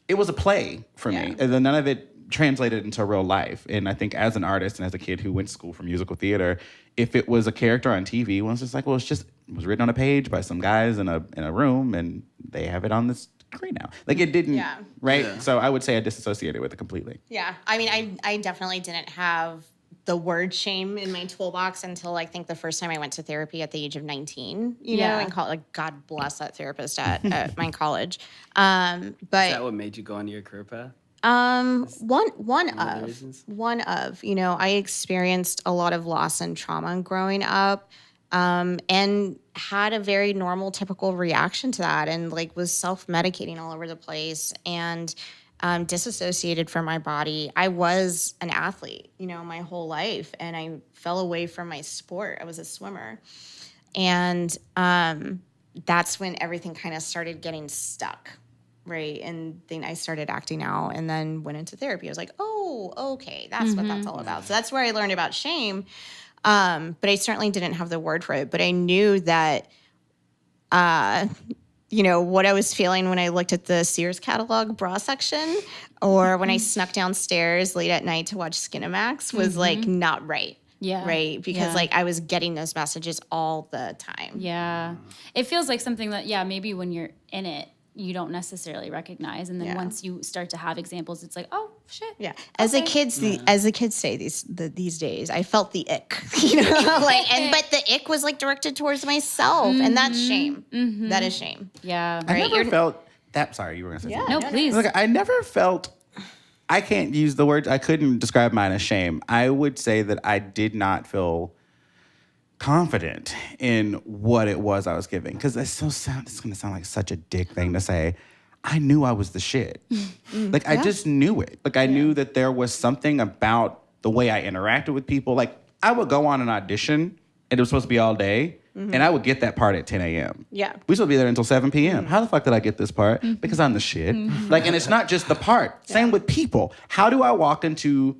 it was a play for me. And then none of it translated into real life. And I think as an artist and as a kid who went to school for musical theater, if it was a character on TV, it was just like, well, it was written on a page by some guys in a room and they have it on the screen now. Like it didn't, right? Yeah. So I would say I disassociated with it completely. Yeah. I mean, I definitely didn't have the word shame in my toolbox until I think the first time I went to therapy at the age of 19, and like God bless that therapist at my college. But is that what made you go into your career path? One of, I experienced a lot of loss and trauma growing up, and had a very normal, typical reaction to that, and like was self-medicating all over the place and, disassociated from my body. I was an athlete, my whole life, and I fell away from my sport. I was a swimmer. And, that's when everything kind of started getting stuck. Right. And then I started acting out and then went into therapy. I was like, oh, okay, that's what that's all about. So that's where I learned about shame. But I certainly didn't have the word for it. But I knew that, what I was feeling when I looked at the Sears catalog bra section or when I snuck downstairs late at night to watch Skinamax was like not right. Yeah. Right. Because like I was getting those messages all the time. Yeah. It feels like something that, maybe when you're in it, you don't necessarily recognize, and then once you start to have examples, it's like, oh shit. Yeah, as the kids say these days, I felt the ick, but the ick was like directed towards myself, and that's shame. That is shame. Yeah, right. I never felt that. Sorry, you were gonna say something. No, please. Look, I never felt. I can't use the words. I couldn't describe mine as shame. I would say that I did not feel confident in what it was I was giving, because it's going to sound like such a dick thing to say. I knew I was the shit. Like, I just knew it. Like, I knew that there was something about the way I interacted with people. Like, I would go on an audition, and it was supposed to be all day, and I would get that part at 10 a.m. Yeah. We supposed to be there until 7 p.m. How the fuck did I get this part? Because I'm the shit. Like, and it's not just the part. Same with people. How do I walk into...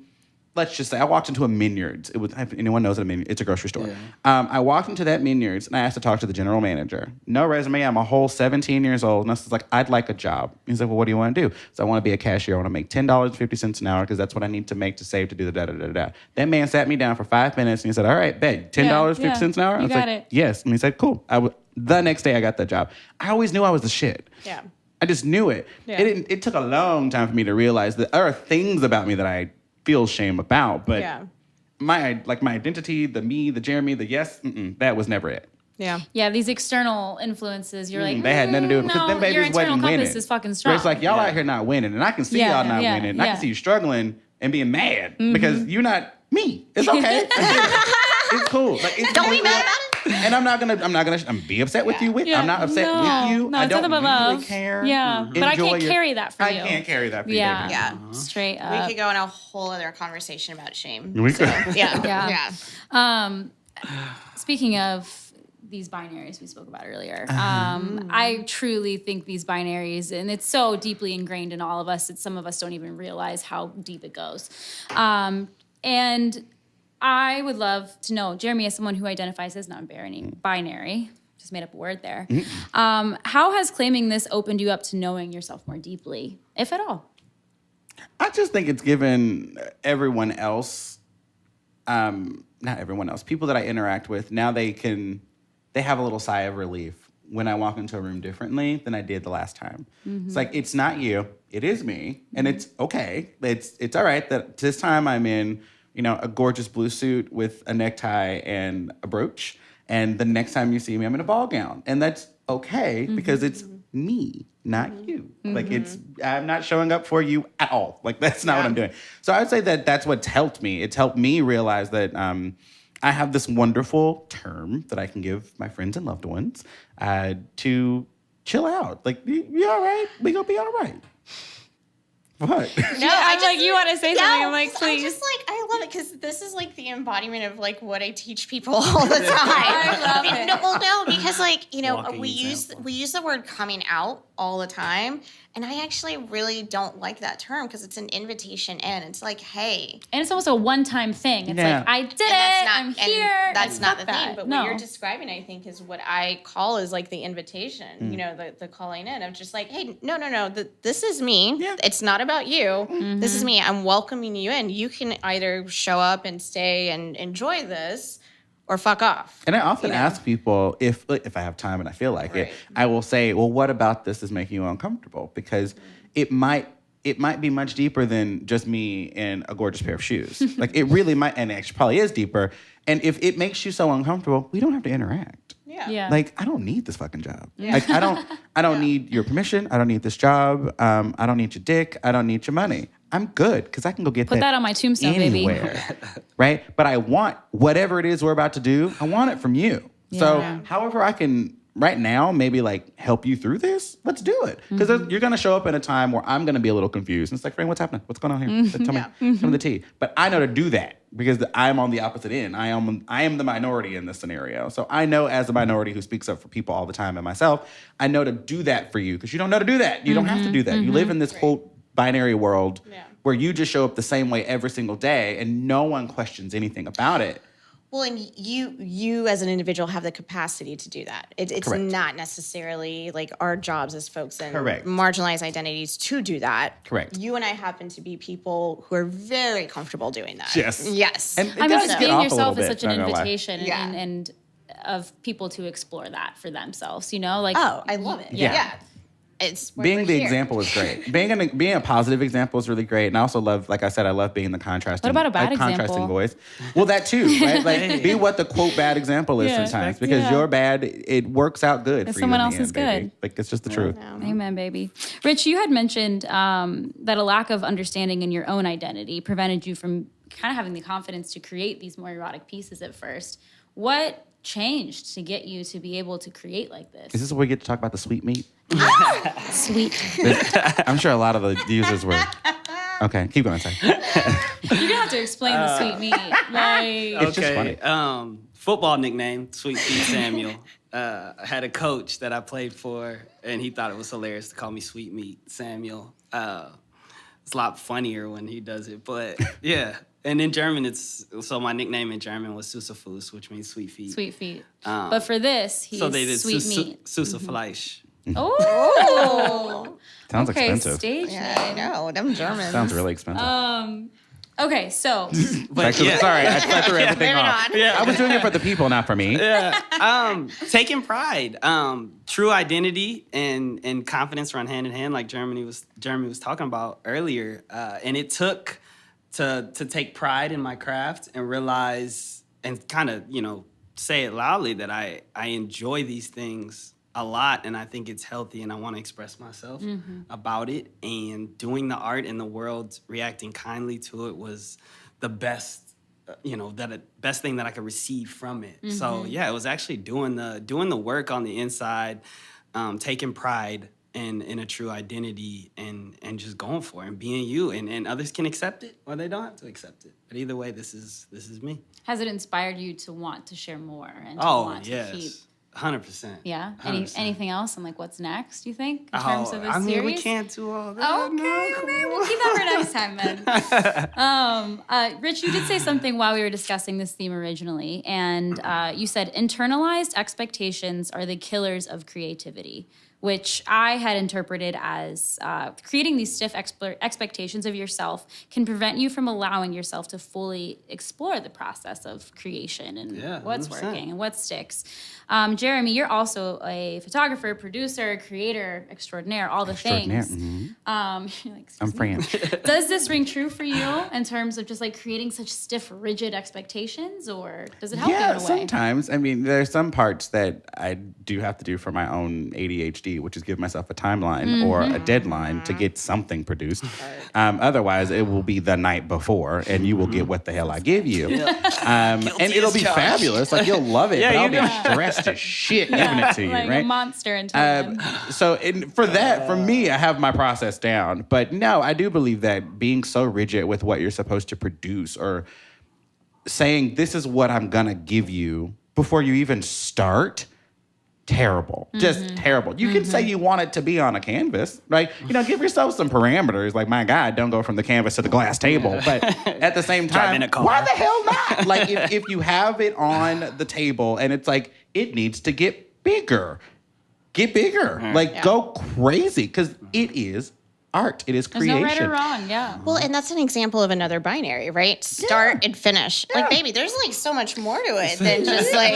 Let's just say I walked into a Minyards. It was, if anyone knows what a Minyards, it's a grocery store. I walked into that Minyards and I asked to talk to the general manager. No resume. I'm a whole 17 years old. And I was like, I'd like a job. He's like, well, what do you want to do? So I want to be a cashier. I want to make $10.50 an hour because that's what I need to make to save to do the da-da-da-da. That man sat me down for 5 minutes and he said, all right, bet, $10.50 an hour? I was got like, it. yes. And he said, cool. The next day I got that job. I always knew I was the shit. Yeah. I just knew it. Yeah. It took a long time for me to realize that there are things about me that I feel shame about, but my identity, the me, the Jeremy, the yes, that was never it. Yeah. Yeah, these external influences, you're like, They had nothing to do with it because them your babies internal wasn't winning. compass is fucking strong. Where it's like, y'all out here not winning, and I can see y'all not winning, and I can see you struggling and being mad because you're not me. It's okay. It's cool. Like, Don't be mad about it. And I'm gonna be upset with you. I'm not upset with you. No, I it's don't nothing but really love. care. Yeah, but I can't carry that for you. I can't carry that for you. Yeah, Baby. Yeah. straight We up. could go in a whole other conversation about shame. We could. Yeah. Speaking of these binaries we spoke about earlier, I truly think these binaries, and it's so deeply ingrained in all of us that some of us don't even realize how deep it goes. And I would love to know, Jeremy, as someone who identifies as non-binary, just made up a word there, how has claiming this opened you up to knowing yourself more deeply, if at all? I just think it's given everyone else, not everyone else, people that I interact with, now they have a little sigh of relief when I walk into a room differently than I did the last time. It's like, it's not you, it is me, and it's okay. It's all right that this time I'm in, a gorgeous blue suit with a necktie and a brooch, and the next time you see me, I'm in a ball gown, and that's okay because it's me, not you. Like, I'm not showing up for you at all. Like, that's not what I'm doing. So I would say that that's what's helped me. It's helped me realize that I have this wonderful term that I can give my friends and loved ones to chill out. Like, you all right? We gonna be all right. What? No, I'm like, you want to say something? I'm like, please. I love it because this is like the embodiment of like what I teach people all the time. I love it. Because we use the word coming out all the time, and I actually really don't like that term because it's an invitation in. It's like, hey, And it's almost a one-time thing. It's like, I did it, I'm here. That's and not the fuck thing. that. But No. what you're describing, I think, is what I call is like the invitation. The calling in of just like, hey, no, this is me. Yeah. It's not about you. This is me. I'm welcoming you in. You can either show up and stay and enjoy this, or fuck off. And I often ask people if I have time and I feel like it, Right. I will say, well, what about this is making you uncomfortable? Because it might be much deeper than just me in a gorgeous pair of shoes. Like, it really might, and it actually probably is deeper. And if it makes you so uncomfortable, we don't have to interact. Yeah. Like, I don't need this fucking job. Like, I don't need your permission. I don't need this job. I don't need your dick. I don't need your money. I'm good because I can go get Put that on my tombstone, anywhere, baby. right? But I want whatever it is we're about to do. I want it from you. So, however I can right now maybe like help you through this, let's do it. Because you're going to show up in a time where I'm going to be a little confused. And it's like, Frank, what's happening? What's going on here? Tell me the tea. But I know to do that because I'm on the opposite end. I am the minority in this scenario. So I know as a minority who speaks up for people all the time and myself, I know to do that for you because you don't know to do that. You don't have to do that. You live in this whole binary world where you just show up the same way every single day and no one questions anything about it. Well, and you as an individual have the capacity to do that. It's Correct. not necessarily like our jobs as folks in Correct. marginalized identities to do that. Correct. You and I happen to be people who are very comfortable doing that. Yes. Yes. And it I mean, does just get being off a yourself little is bit, such an not gonna lie. invitation Yeah. and of people to explore that for themselves, Like, oh, I love it. Yeah. Yeah. It's Being we're the here. example is great. Being a positive example is really great. And I also love, like I said, I love being the contrasting. What about a bad contrasting example? voice. Well, that too, right? Like, be what the quote bad example is Yeah. sometimes because Yeah. your bad, it works out good And for someone you in the else is end, baby. good. Like, it's just the truth. Amen, baby. Rich, you had mentioned that a lack of understanding in your own identity prevented you from kind of having the confidence to create these more erotic pieces at first. What changed to get you to be able to create like this? Is this where we get to talk about the sweet meat? Sweet. I'm sure a lot of the users were. Okay, keep going. Sorry. You're gonna have to explain the sweet meat. Like, It's just funny. Football nickname, Sweet Feet Samuel. I had a coach that I played for, and he thought it was hilarious to call me Sweet Meat Samuel. It's a lot funnier when he does it, but yeah. And in German, so my nickname in German was Süße which means sweet feet. sweet feet. But for this, he's So they did sweet meat. Süße Fleisch. Oh. Sounds Okay, expensive. stage Yeah, I know. Them Germans. Sounds really expensive. Okay, so But Sorry, I threw everything off. Yeah. I was doing it for the people, not for me. Taking pride, true identity and confidence run hand in hand, like Jeremy was talking about earlier. And it took to take pride in my craft and realize and kind of say it loudly that I enjoy these things a lot, and I think it's healthy, and I want to express myself about it. And doing the art in the world, reacting kindly to it, was the best, best thing that I could receive from it. So yeah, it was actually doing the work on the inside, taking pride in a true identity, and just going for it and being you. And others can accept it, or they don't have to accept it. But either way, this is me. has it inspired you to want to share more and to want to keep? 100%. Yeah. 100%. Anything else? And like, what's next? You think in terms of this I mean, series? we can't do all that. Okay, we'll keep that for next time, then. Rich, you did say something while we were discussing this theme originally, and you said internalized expectations are the killers of creativity, which I had interpreted as creating these stiff expectations of yourself can prevent you from allowing yourself to fully explore the process of creation and what's 100%. working and what sticks. Jeremy, you're also a photographer, producer, creator extraordinaire, all the things. You're like, I'm Fran. does this ring true for you in terms of just like creating such stiff, rigid expectations, or does it help you in a way? Sometimes. I mean, there's some parts that I do have to do for my own ADHD, which is give myself a timeline or a deadline to get something produced. Otherwise, it will be the night before, and you will get what the hell I give you. And it'll be fabulous. Like, you'll love it, but I'll be stressed as shit giving it to you, like right? a monster until then. For me, I have my process down. But no, I do believe that being so rigid with what you're supposed to produce, or saying this is what I'm gonna give you before you even start, terrible. Just terrible. You can say you want it to be on a canvas, right? Give yourself some parameters. Like, my God, don't go from the canvas to the glass table. But at the same time, why the hell not? Like, if you have it on the table and it's like, it needs to get bigger. Get bigger. Go crazy, because it is art. It is creation. There's no right or wrong, yeah. Well, and that's an example of another binary, right? Start and finish. Like, baby, there's like so much more to it than just like,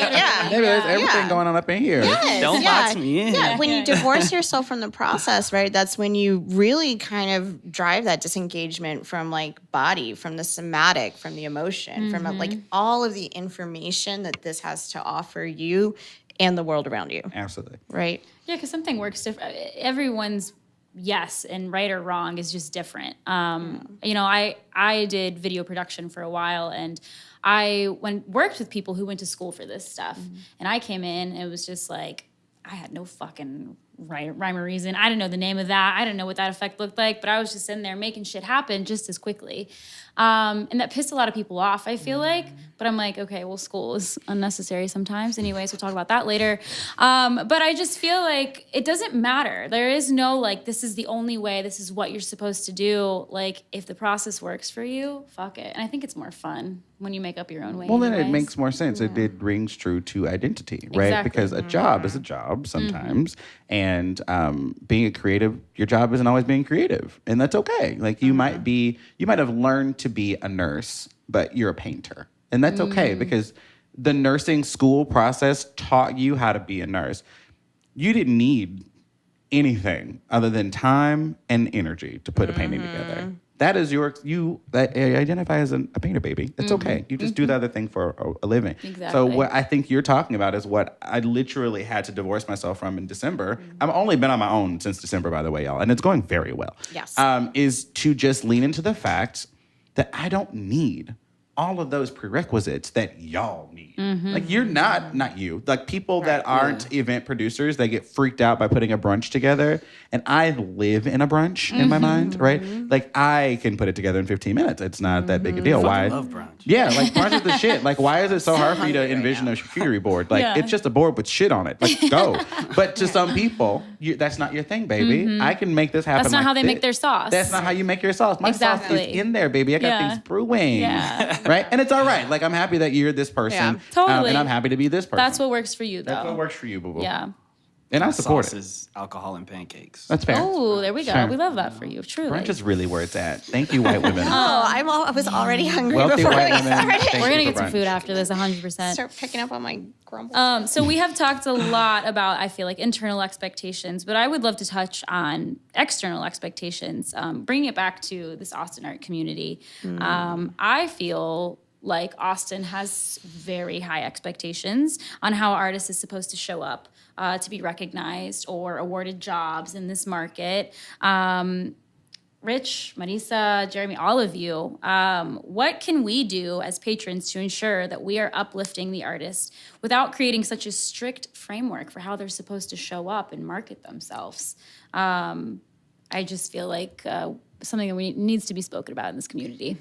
Maybe there's everything going on up in here. Yes, Don't box me in. Yeah, when you divorce yourself from the process, right, that's when you really kind of drive that disengagement from like body, from the somatic, from the emotion, from like all of the information that this has to offer you and the world around you. Absolutely. Right? Yeah, because something works different. Everyone's yes and right or wrong is just different. I did video production for a while, and I worked with people who went to school for this stuff. And I came in, and it was just like, I had no fucking rhyme or reason. I didn't know the name of that. I didn't know what that effect looked like, but I was just in there making shit happen just as quickly. And that pissed a lot of people off, I feel like. But I'm like, okay, well, school is unnecessary sometimes. Anyways, we'll talk about that later. But I just feel like it doesn't matter. There is no, like, this is the only way. This is what you're supposed to do. Like, if the process works for you, fuck it. And I think it's more fun when you make up your own way. Well, then it anyways. makes more sense. It rings true to identity, right? Exactly. Because a job is a job sometimes. And being a creative, your job isn't always being creative. And that's okay. Like, you might have learned to be a nurse, but you're a painter. And that's okay, because the nursing school process taught you how to be a nurse. You didn't need anything other than time and energy to put a painting together. That is you identify as a painter, baby. It's okay. You just do the other thing for a living. Exactly. So what I think you're talking about is what I literally had to divorce myself from in December. I've only been on my own since December, by the way, y'all, and it's going very well. Yes. Is to just lean into the fact that I don't need all of those prerequisites that y'all need. Like you're not you. Like people that aren't event producers, they get freaked out by putting a brunch together. And I live in a brunch in my mind, right? Like I can put it together in 15 minutes. It's not that big a deal. Why? I love brunch. Yeah, like brunch is the shit. Like why is it so hard for you to envision a charcuterie board? Like it's just a board with shit on it. Like go. But to some people, that's not your thing, baby. I can make this happen. That's not like how they this. make their sauce. That's not how you make your sauce. My sauce Exactly. is in there, baby. I got things brewing. Yeah. Right? And it's all right. Like, I'm happy that you're this person. Yeah. Totally. And I'm happy to be this person. That's what works for you, though. That's what works for you, boo-boo. Yeah. And I support Sauce it. is alcohol and pancakes. That's fair. Oh, there we go. Sure. We love that for you. Truly. Brunch is really where it's at. Thank you, white women. I was already hungry Wealthy before white we women. started. Thank We're going to you get for some brunch. food after this, 100%. Start picking up on my grumble. So we have talked a lot about, I feel like, internal expectations, but I would love to touch on external expectations, bringing it back to this Austin art community. I feel like Austin has very high expectations on how artists is supposed to show up to be recognized or awarded jobs in this market. Rich, Marisa, Jeremy, all of you, what can we do as patrons to ensure that we are uplifting the artist without creating such a strict framework for how they're supposed to show up and market themselves? I just feel like something that needs to be spoken about in this community.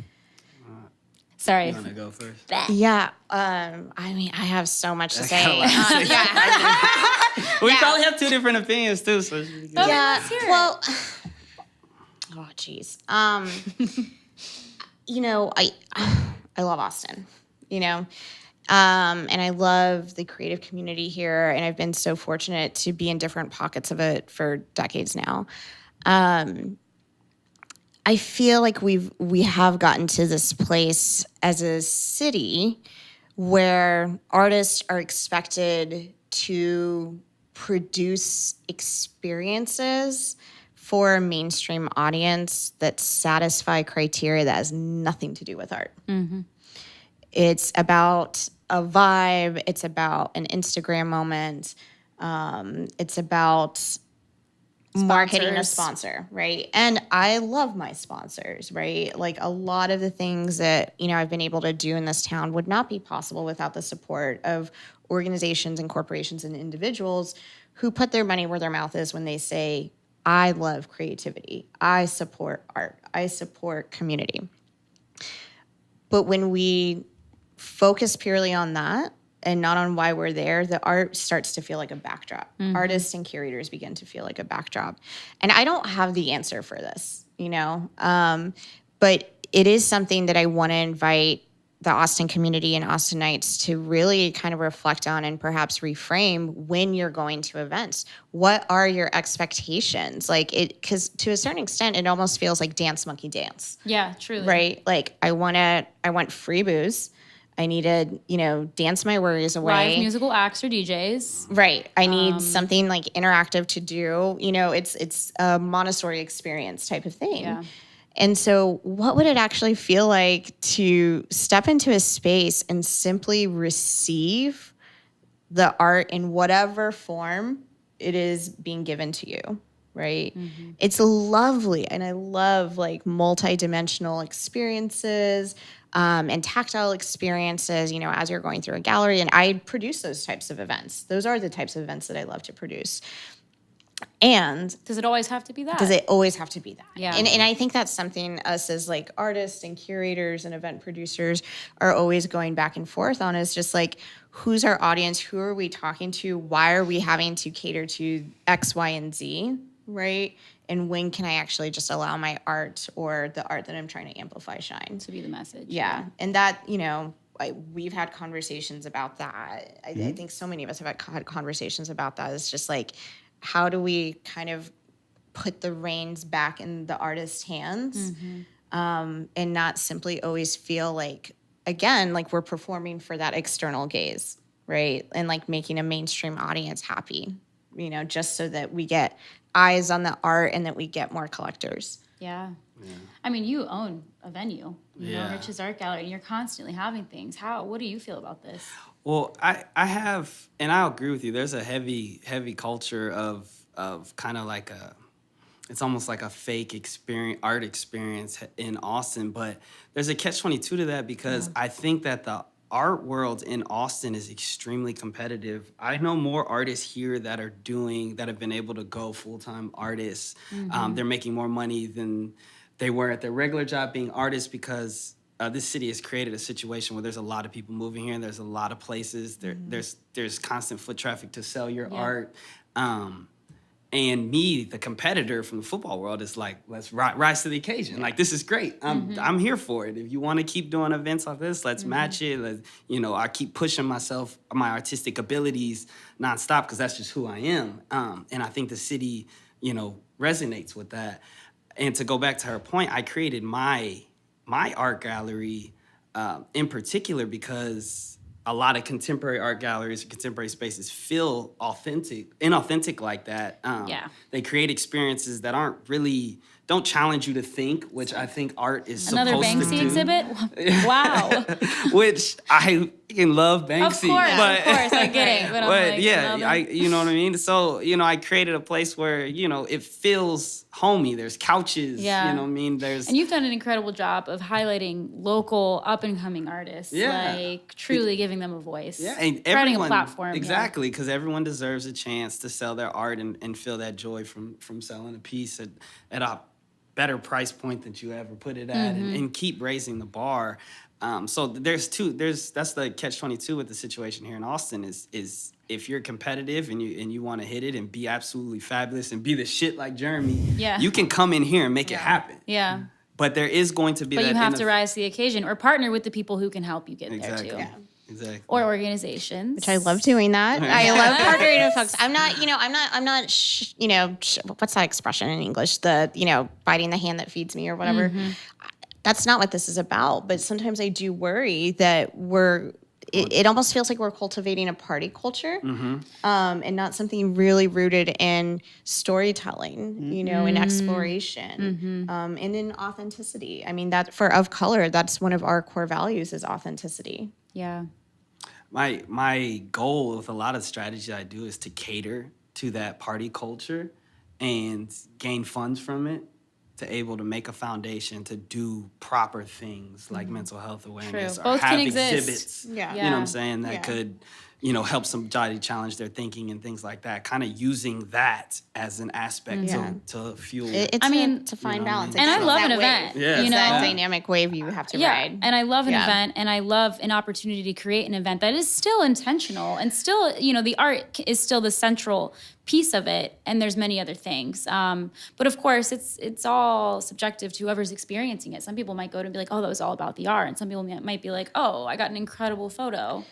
Sorry. You want to go first? Yeah. I mean, I have so much to say. We probably have two different opinions, too. So Yeah. let's hear it. Well, oh, geez. You know, I love Austin, you know, and I love the creative community here. And I've been so fortunate to be in different pockets of it for decades now. I feel like we have gotten to this place as a city where artists are expected to produce experiences for a mainstream audience that satisfy criteria that has nothing to do with art. It's about a vibe. It's about an Instagram moment. It's about marketing a sponsor, right? And I love my sponsors, right? Like a lot of the things that, you know, I've been able to do in this town would not be possible without the support of organizations and corporations and individuals who put their money where their mouth is when they say, I love creativity. I support art. I support community. But when we focus purely on that and not on why we're there, the art starts to feel like a backdrop. Artists and curators begin to feel like a backdrop. And I don't have the answer for this, you know, but it is something that I want to invite the Austin community and Austinites to really kind of reflect on and perhaps reframe when you're going to events. What are your expectations? Like it, because to a certain extent, it almost feels like Dance Monkey Dance. Yeah, truly. Right? Like I want free booze. I need to, you know, dance my worries away. Live musical acts or DJs. Right. I need something like interactive to do. You know, it's a Montessori experience type of thing. Yeah. And so what would it actually feel like to step into a space and simply receive the art in whatever form it is being given to you, right? It's lovely. And I love like multi-dimensional experiences and tactile experiences, you know, as you're going through a gallery. And I produce those types of events. Those are the types of events that I love to produce. And Does it always have to be that? does it always have to be that? Yeah. And I think that's something us as like artists and curators and event producers are always going back and forth on, is just like, who's our audience? Who are we talking to? Why are we having to cater to X, Y, and Z, right? And when can I actually just allow my art or the art that I'm trying to amplify shine? To be the message. Yeah. And that, you know, we've had conversations about that. I think so many of us have had conversations about that. It's just like, how do we kind of put the reins back in the artist's hands and not simply always feel like, again, like we're performing for that external gaze, right? And like making a mainstream audience happy, you know, just so that we get eyes on the art and that we get more collectors. Yeah. I mean, you own a venue, you know, Yeah. Rich's Art Gallery, and you're constantly having things. What do you feel about this? Well, I have, and I'll agree with you. There's a heavy culture of kind of like it's almost like a fake art experience in Austin. But there's a catch-22 to that because I think that the art world in Austin is extremely competitive. I know more artists here that have been able to go full-time artists. They're making more money than they were at their regular job being artists because this city has created a situation where there's a lot of people moving here and there's a lot of places. There's constant foot traffic to sell your art. And me, the competitor from the football world, is like, let's rise to the occasion. Like, this is great. I'm here for it. If you want to keep doing events like this, let's match it. I keep pushing myself, my artistic abilities nonstop because that's just who I am. And I think the city, resonates with that. And to go back to her point, I created my art gallery in particular because a lot of contemporary art galleries, contemporary spaces feel inauthentic like that. They create experiences that don't challenge you to think, which I think art is Another supposed to do. Banksy exhibit? Wow. Which I can love Banksy. Of course, I get it. But you know what I mean? So, I created a place where, it feels homey. There's couches, you know what I mean? And you've done an incredible job of highlighting local up-and-coming artists, truly giving them a voice. Yeah, and providing a platform. Exactly, because everyone deserves a chance to sell their art and feel that joy from selling a piece at a better price point that you ever put it at and keep raising the bar. So that's the catch-22 with the situation here in Austin is if you're competitive and you want to hit it and be absolutely fabulous and be the shit like Jeremy, you can come in here and make it happen. Yeah. But there is going to be But you have to rise to the occasion or partner with the people who can help you get there too. Yeah. Exactly. Or organizations. Which I love doing that. I love partnering with folks. I'm not, what's that expression in English? Biting the hand that feeds me or whatever. That's not what this is about. But sometimes I do worry that it almost feels like we're cultivating a party culture and not something really rooted in storytelling, in exploration and in authenticity. I mean, that of color, that's one of our core values is authenticity. Yeah. My goal with a lot of strategies I do is to cater to that party culture and gain funds from it to able to make a foundation to do proper things like mental health awareness or Both have can exist. exhibits. You know what I'm saying? That could, help somebody challenge their thinking and things like that. Kind of using that as an aspect to fuel. It's a fine balance. And I love an event. Yeah. That dynamic wave you have to ride. And I love an event, and I love an opportunity to create an event that is still intentional and still, the art is still the central piece of it, and there's many other things. But of course, it's all subjective to whoever's experiencing it. Some people might go to be like, oh, that was all about the art. And some people might be like, oh, I got an incredible photo.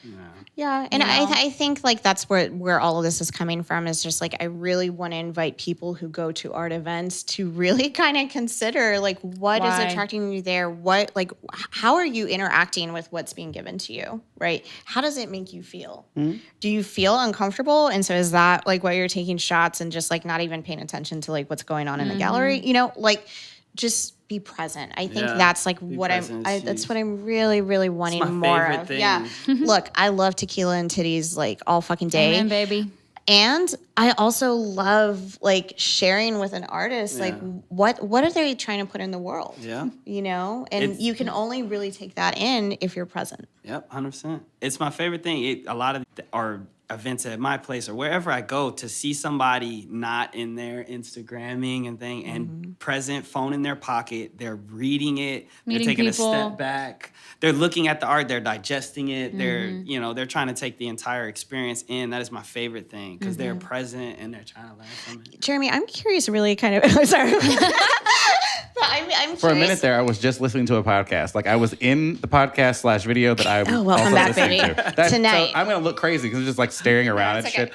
Yeah, and I think like that's where all of this is coming from is just like I really want to invite people who go to art events to really kind of consider like what is attracting you there, how are you interacting with what's being given to you, right? How does it make you feel? Do you feel uncomfortable? And so is that like why you're taking shots and just like not even paying attention to like what's going on in the gallery? Just be present. I think that's like what that's what I'm really, really wanting more of. Thing. Yeah. Look, I love tequila and titties like all fucking day. Amen, baby. And I also love like sharing with an artist, like what are they trying to put in the world? Yeah. And you can only really take that in if you're present. Yep, 100%. It's my favorite thing. A lot of our events at my place or wherever I go to see somebody not in their Instagramming and present, phone in their pocket, they're reading it, Meeting they're taking people. a step back, they're looking at the art, they're digesting it, they're trying to take the entire experience in. That is my favorite thing because they're present and they're trying to learn from it. Jeremy, I'm curious really kind of, I'm sorry. But I'm curious. For a minute there, I was just listening to a podcast. Like I was in the podcast / video that I was welcome also back, listening baby. to. Tonight. So I'm going to look crazy because it's just like staring around and shit.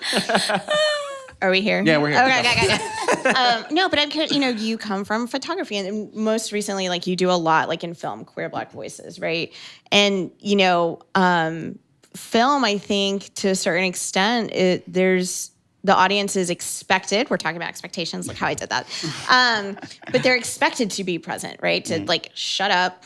Are we here? Yeah, we're here. Okay. No, but I'm curious, you come from photography and most recently, like you do a lot like in film, Queer Black Voices, right? And, film, I think to a certain extent, the audience is expected. We're talking about expectations. Look how I did that. But they're expected to be present, right? To like shut up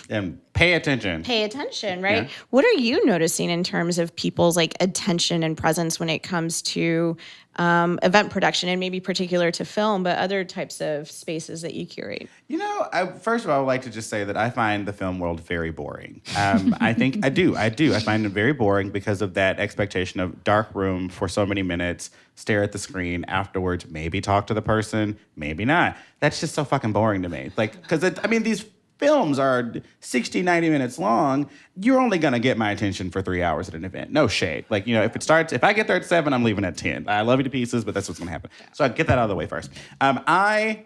and pay attention. Right? Yeah. What are you noticing in terms of people's like attention and presence when it comes to event production, and maybe particular to film, but other types of spaces that you curate? You know, first of all, I would like to just say that I find the film world very boring. I think I do. I find it very boring because of that expectation of dark room for so many minutes, stare at the screen, afterwards maybe talk to the person, maybe not. That's just so fucking boring to me. Like, because, these films are 60, 90 minutes long. You're only going to get my attention for 3 hours at an event. No shade. Like, if I get there at 7, I'm leaving at 10. I love you to pieces, but that's what's going to happen. So I get that out of the way first. I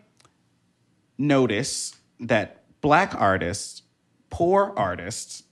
notice that Black artists, poor artists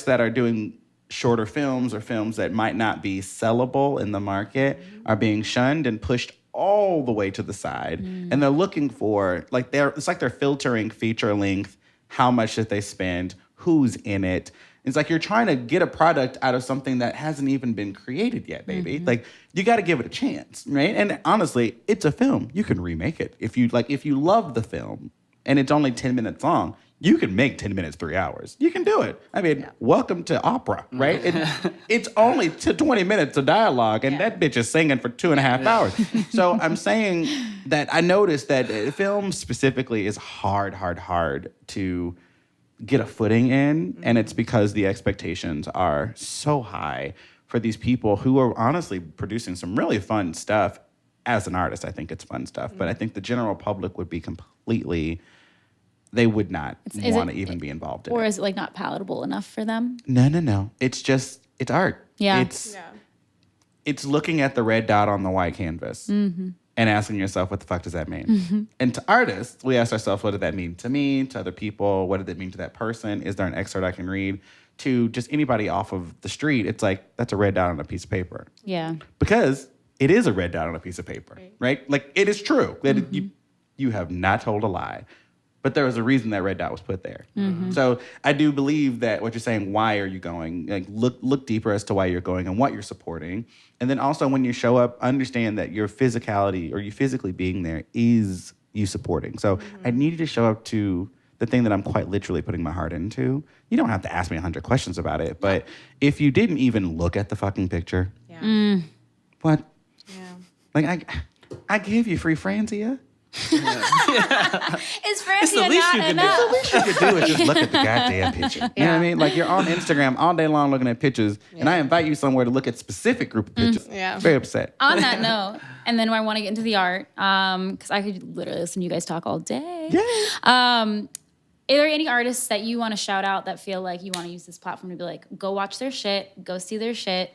that are doing shorter films or films that might not be sellable in the market are being shunned and pushed all the way to the side. And they're looking for, it's like they're filtering feature length, how much did they spend, who's in it. It's like you're trying to get a product out of something that hasn't even been created yet, baby. Like, you got to give it a chance, right? And honestly, it's a film. You can remake it. If you love the film and it's only 10 minutes long, you can make 10 minutes 3 hours. You can do it. Welcome to opera, right? It's only 20 minutes of dialogue, and that bitch is singing for 2.5 hours. So I'm saying that I noticed that film specifically is hard to get a footing in, and it's because the expectations are so high for these people who are honestly producing some really fun stuff. As an artist, I think it's fun stuff, but I think the general public would be completely... They would not want to even be involved in it. Or is it like not palatable enough for them? No. It's art. Yeah. It's looking at the red dot on the white canvas and asking yourself, what the fuck does that mean? And to artists, we ask ourselves, what did that mean to me, to other people? What did it mean to that person? Is there an excerpt I can read? To just anybody off of the street, it's like, that's a red dot on a piece of paper. Yeah. Because it is a red dot on a piece of paper, right? Like, it is true. That you have not told a lie. But there was a reason that red dot was put there. So I do believe that what you're saying, why are you going? Like, look deeper as to why you're going and what you're supporting. And then also when you show up, understand that your physicality or you physically being there is you supporting. So I need you to show up to the thing that I'm quite literally putting my heart into. You don't have to ask me 100 questions about it. But if you didn't even look at the fucking picture, what? Yeah. Like, I gave you free Franzia. Is Francia least not you can do. enough? The least you could do is just look at the goddamn picture. You know what I mean? Like, you're on Instagram all day long looking at pictures, and I invite you somewhere to look at specific group of pictures. Yeah. Very upset. On that note, and then I want to get into the art, because I could literally listen to you guys talk all day. Yeah. Are there any artists that you want to shout out that feel like you want to use this platform to be like, go watch their shit, go see their shit?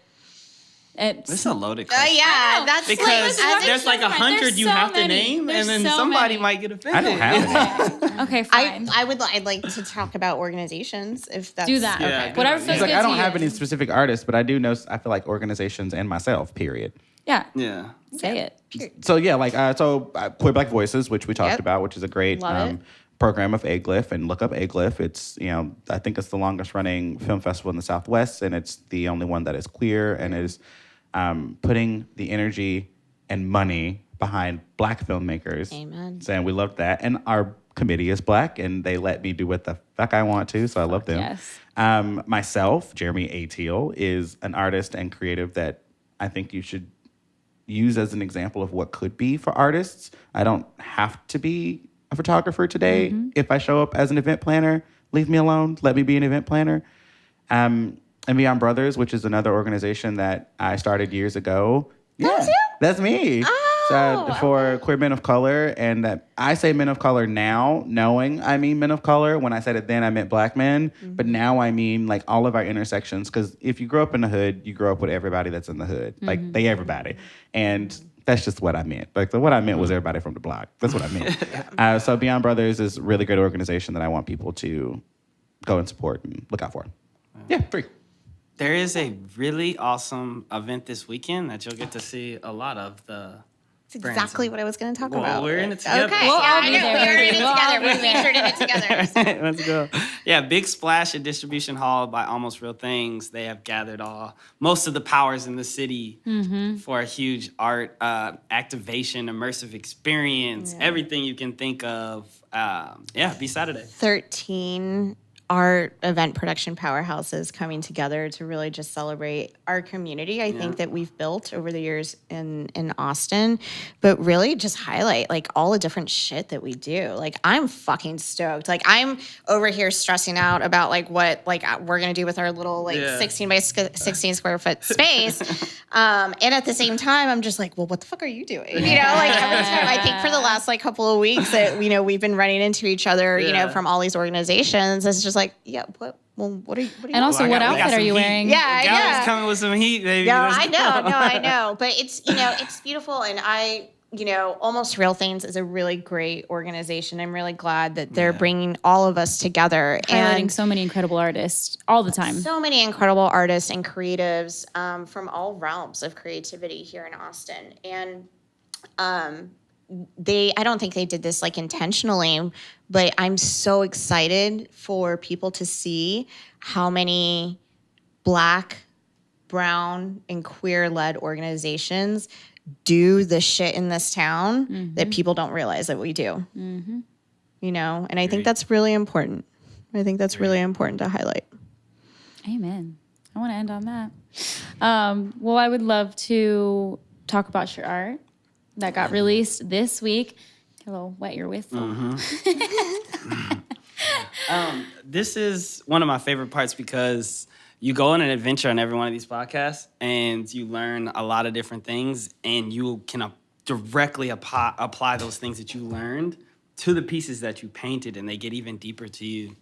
It's a loaded question. Yeah, that's Because like- there's like 100 There's you so have to many. name, There's and then so somebody many. might get offended. I don't have any. Okay, fine. I'd like to talk about organizations if that's Do that. Yeah, Okay. good Whatever idea. feels It's like, good I to don't you. have any specific artists, but I do know, I feel like organizations and myself, period. Yeah. Yeah. Say it. So, yeah, Queer Black Voices, which we talked Yep. about, which is a great Love it. program of AGLIF, and look up AGLIF. It's, I think it's the longest running film festival in the Southwest, and it's the only one that is queer and is putting the energy and money behind Black filmmakers. Amen. Saying we love that. And our committee is Black, and they let me do what the fuck I want to, so I love them. yes. Myself, Jeremy Atiel, is an artist and creative that I think you should use as an example of what could be for artists. I don't have to be a photographer today. If I show up as an event planner, leave me alone. Let me be an event planner. And Beyond Brothers, which is another organization that I started years ago. That's you? That's me. Oh, for queer men of color. And I say men of color now, knowing I mean men of color. When I said it then, I meant Black men. But now I mean like all of our intersections. Because if you grow up in the hood, you grow up with everybody that's in the hood. Like they everybody. And that's just what I meant. Like what I meant was everybody from the block. That's what I meant. So Beyond Brothers is a really great organization that I want people to go and support and look out for. Yeah, 3. There is a really awesome event this weekend that you'll get to see a lot of the. It's exactly what I was going to talk Well, about. we're in it together. Okay, We'll all yeah, be I know. there, We're in baby. it We'll all together. be We're there. featured in it together. Let's go. Yeah, Big Splash at Distribution Hall by Almost Real Things. They have gathered most of the powers in the city for a huge art activation, immersive experience, everything you can think of. Be Saturday. 13 art event production powerhouses coming together to really just celebrate our community, I think, that we've built over the years in Austin, but really just highlight like all the different shit that we do. Like, I'm fucking stoked. Like, I'm over here stressing out about like what like we're gonna do with our little like 16 by 16 square foot space. And at the same time, I'm just like, well, what the fuck are you doing? You know, like every time, I think for the last like couple of weeks that, you know, we've been running into each other, you know, from all these organizations. It's just like, yeah, what are you? And also, what outfit are you wearing? Yeah, Gallery's coming with some heat, baby. No, Let's I go. know. No, I know. But it's, you know, it's beautiful. And you know, Almost Real Things is a really great organization. I'm really glad that they're bringing all of us together. Highlighting And so many incredible artists all the time. so many incredible artists and creatives from all realms of creativity here in Austin. And I don't think they did this like intentionally, but I'm so excited for people to see how many Black, brown, and queer-led organizations do the shit in this town that people don't realize that we do. You know, and I think that's really important. I think that's really important to highlight. Amen. I want to end on that. Well, I would love to talk about your art that got released this week. Hello, wet your whistle. This is one of my favorite parts because you go on an adventure on every one of these podcasts and you learn a lot of different things, and you can directly apply those things that you learned to the pieces that you painted, and they get even deeper to you.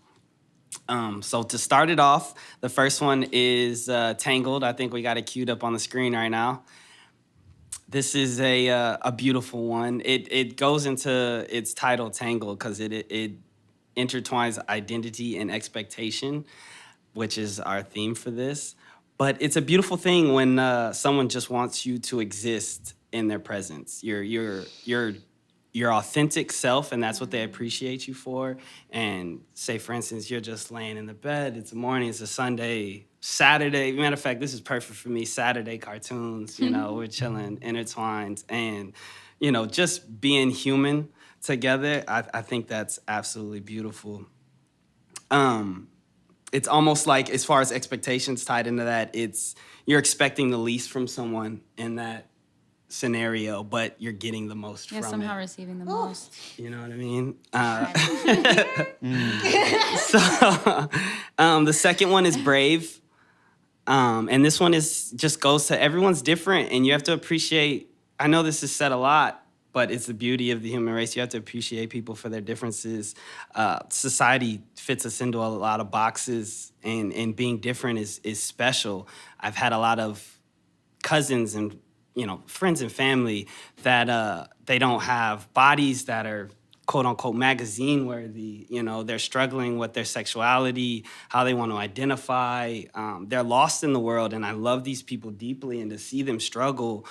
So to start it off, the first one is Tangled. I think we got it queued up on the screen right now. This is a beautiful one. It goes into its title, Tangled, because it intertwines identity and expectation, which is our theme for this. But it's a beautiful thing when someone just wants you to exist in their presence. Your authentic self, and that's what they appreciate you for. And say, for instance, you're just laying in the bed. It's a morning. It's a Sunday, Saturday. Matter of fact, this is perfect for me. Saturday cartoons. You know, we're chilling, intertwined, and you know, just being human together. I think that's absolutely beautiful. It's almost like, as far as expectations tied into that, you're expecting the least from someone in that scenario, but you're getting the most from Somehow it. receiving the most. You know what I mean? So the second one is Brave. And this one just goes to everyone's different, and you have to appreciate, I know this is said a lot, but it's the beauty of the human race. You have to appreciate people for their differences. Society fits us into a lot of boxes, and being different is special. I've had a lot of cousins and friends and family that they don't have bodies that are quote unquote magazine worthy. They're struggling with their sexuality, how they want to identify. They're lost in the world, and I love these people deeply, and to see them struggle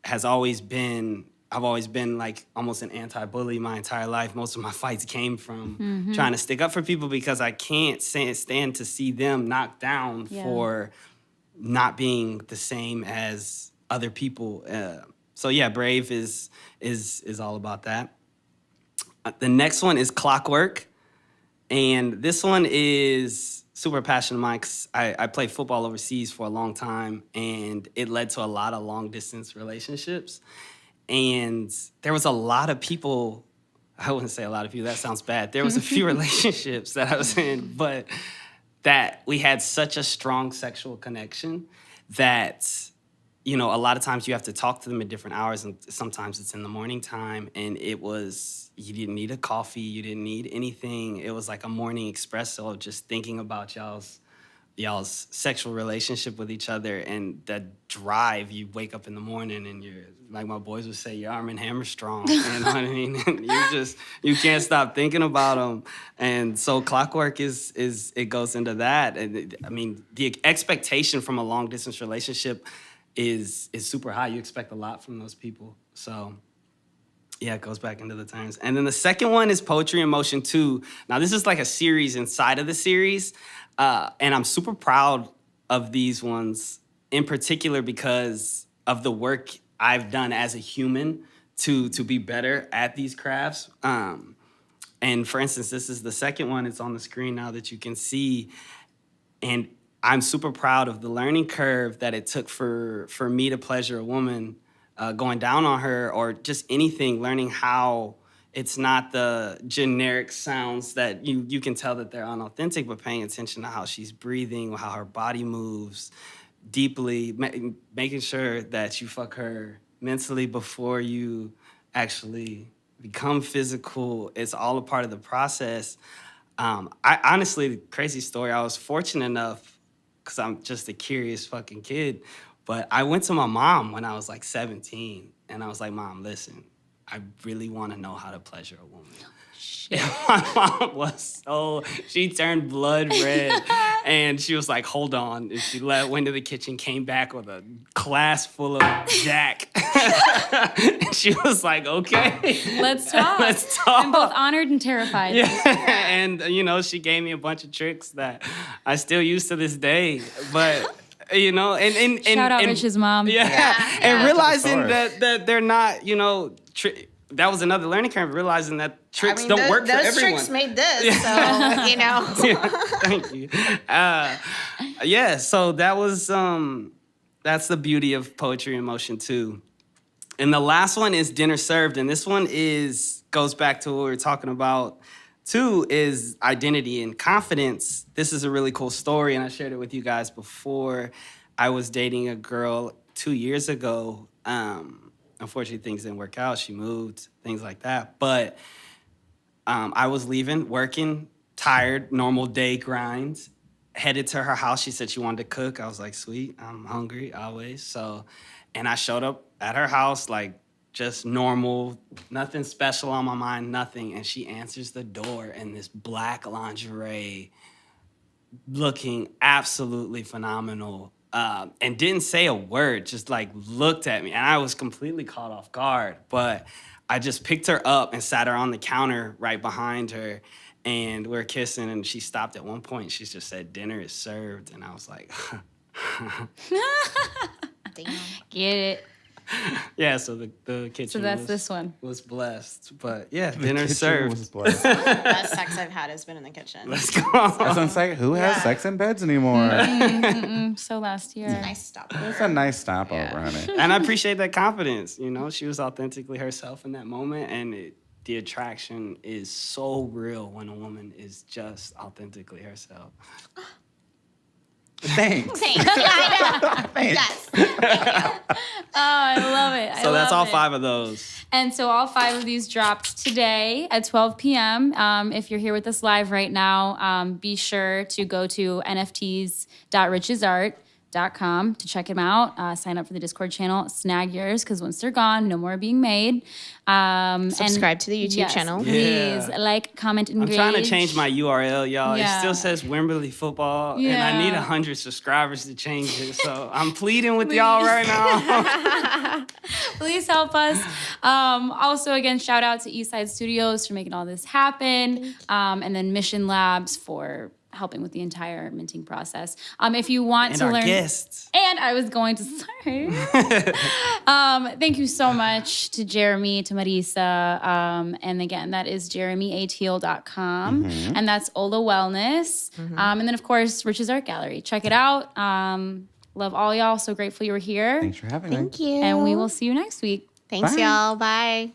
has always been, I've always been like almost an anti-bully my entire life. Most of my fights came from trying to stick up for people because I can't stand to see them knocked down for not being the same as other people. So yeah, Brave is all about that. The next one is Clockwork. And this one is super passionate of mine because I played football overseas for a long time, and it led to a lot of long distance relationships. And there was a lot of people, I wouldn't say a lot of people, that sounds bad. There was a few relationships that I was in, but that we had such a strong sexual connection that, a lot of times you have to talk to them at different hours, and sometimes it's in the morning time, and you didn't need a coffee, you didn't need anything. It was like a morning espresso of just thinking about y'all's sexual relationship with each other, and that drive. You wake up in the morning and you're, like my boys would say, you're Arm & Hammer strong. You know what I mean? And you can't stop thinking about them. And so Clockwork it goes into that. And the expectation from a long distance relationship is super high. You expect a lot from those people. So yeah, it goes back into the terms. And then the second one is Poetry in Motion 2. Now, this is like a series inside of the series. And I'm super proud of these ones in particular because of the work I've done as a human to be better at these crafts. And for instance, this is the second one. It's on the screen now that you can see. And I'm super proud of the learning curve that it took for me to pleasure a woman, going down on her or just anything, learning how it's not the generic sounds that you can tell that they're unauthentic, but paying attention to how she's breathing, how her body moves deeply, making sure that you fuck her mentally before you actually become physical. It's all a part of the process. I honestly, crazy story, I was fortunate enough, because I'm just a curious fucking kid, but I went to my mom when I was like 17, and I was like, Mom, listen, I really want to know how to pleasure a woman. And my mom was she turned blood red, and she was like, hold on. And she went to the kitchen, came back with a glass full of Jack. And she was like, okay. Let's talk. Let's talk. I'm both honored and terrified. Yeah. And, she gave me a bunch of tricks that I still use to this day. But, and Shout out Rich's mom. Yeah. And realizing that they're not, that was another learning curve, realizing that tricks don't work for everyone. Those tricks made this, so, Yeah, thank you. So that was, that's the beauty of poetry in motion too. And the last one is Dinner Served. And this one goes back to what we were talking about too, is identity and confidence. This is a really cool story, and I shared it with you guys before. I was dating a girl 2 years ago. Unfortunately, things didn't work out. She moved, things like that. But I was leaving, working, tired, normal day grind, headed to her house. She said she wanted to cook. I was like, sweet, I'm hungry always. So, and I showed up at her house, like just normal, nothing special on my mind, nothing. And she answers the door in this black lingerie, looking absolutely phenomenal. And didn't say a word, just like looked at me. And I was completely caught off guard. But I just picked her up and sat her on the counter right behind her. And we were kissing, and she stopped at one point. She just said, dinner is served. And I was like, Damn. Get it. Yeah, so the kitchen So that's this one. was blessed. But yeah, dinner served. Best sex I've had has been in the kitchen. Let's go. That's insane. Who has sex in beds anymore? So last year. Nice stop. It's a nice stopover, honey. And I appreciate that confidence. She was authentically herself in that moment, and the attraction is so real when a woman is just authentically herself. Thanks. Thanks. Yeah, I know. Thanks. Yes. Oh, I love it. So that's all 5 of those. And so all 5 of these dropped today at 12 p.m. If you're here with us live right now, be sure to go to nfts.richesart.com to check them out. Sign up for the Discord channel. Snag yours, because once they're gone, no more being made. Subscribe to the YouTube channel. Please like, comment, I'm engage. trying to change my URL, y'all. Yeah. It still says Wimberley Football, and I need 100 subscribers to change it. So I'm pleading with y'all right now. Please help us. Also, again, shout out to Eastside Studios for making all this happen. And then Mission Labs for helping with the entire minting process. If you want And to our learn, guests. and I was going to say, thank you so much to Jeremy, to Marisa, and again, that is jeremyatl.com, and that's Ola Wellness, and then of course Rich's Art Gallery. Check it out. Love all y'all. So grateful you were here. Thanks for having me. Thank you. And we will see you next week. Thanks, Bye. y'all. Bye.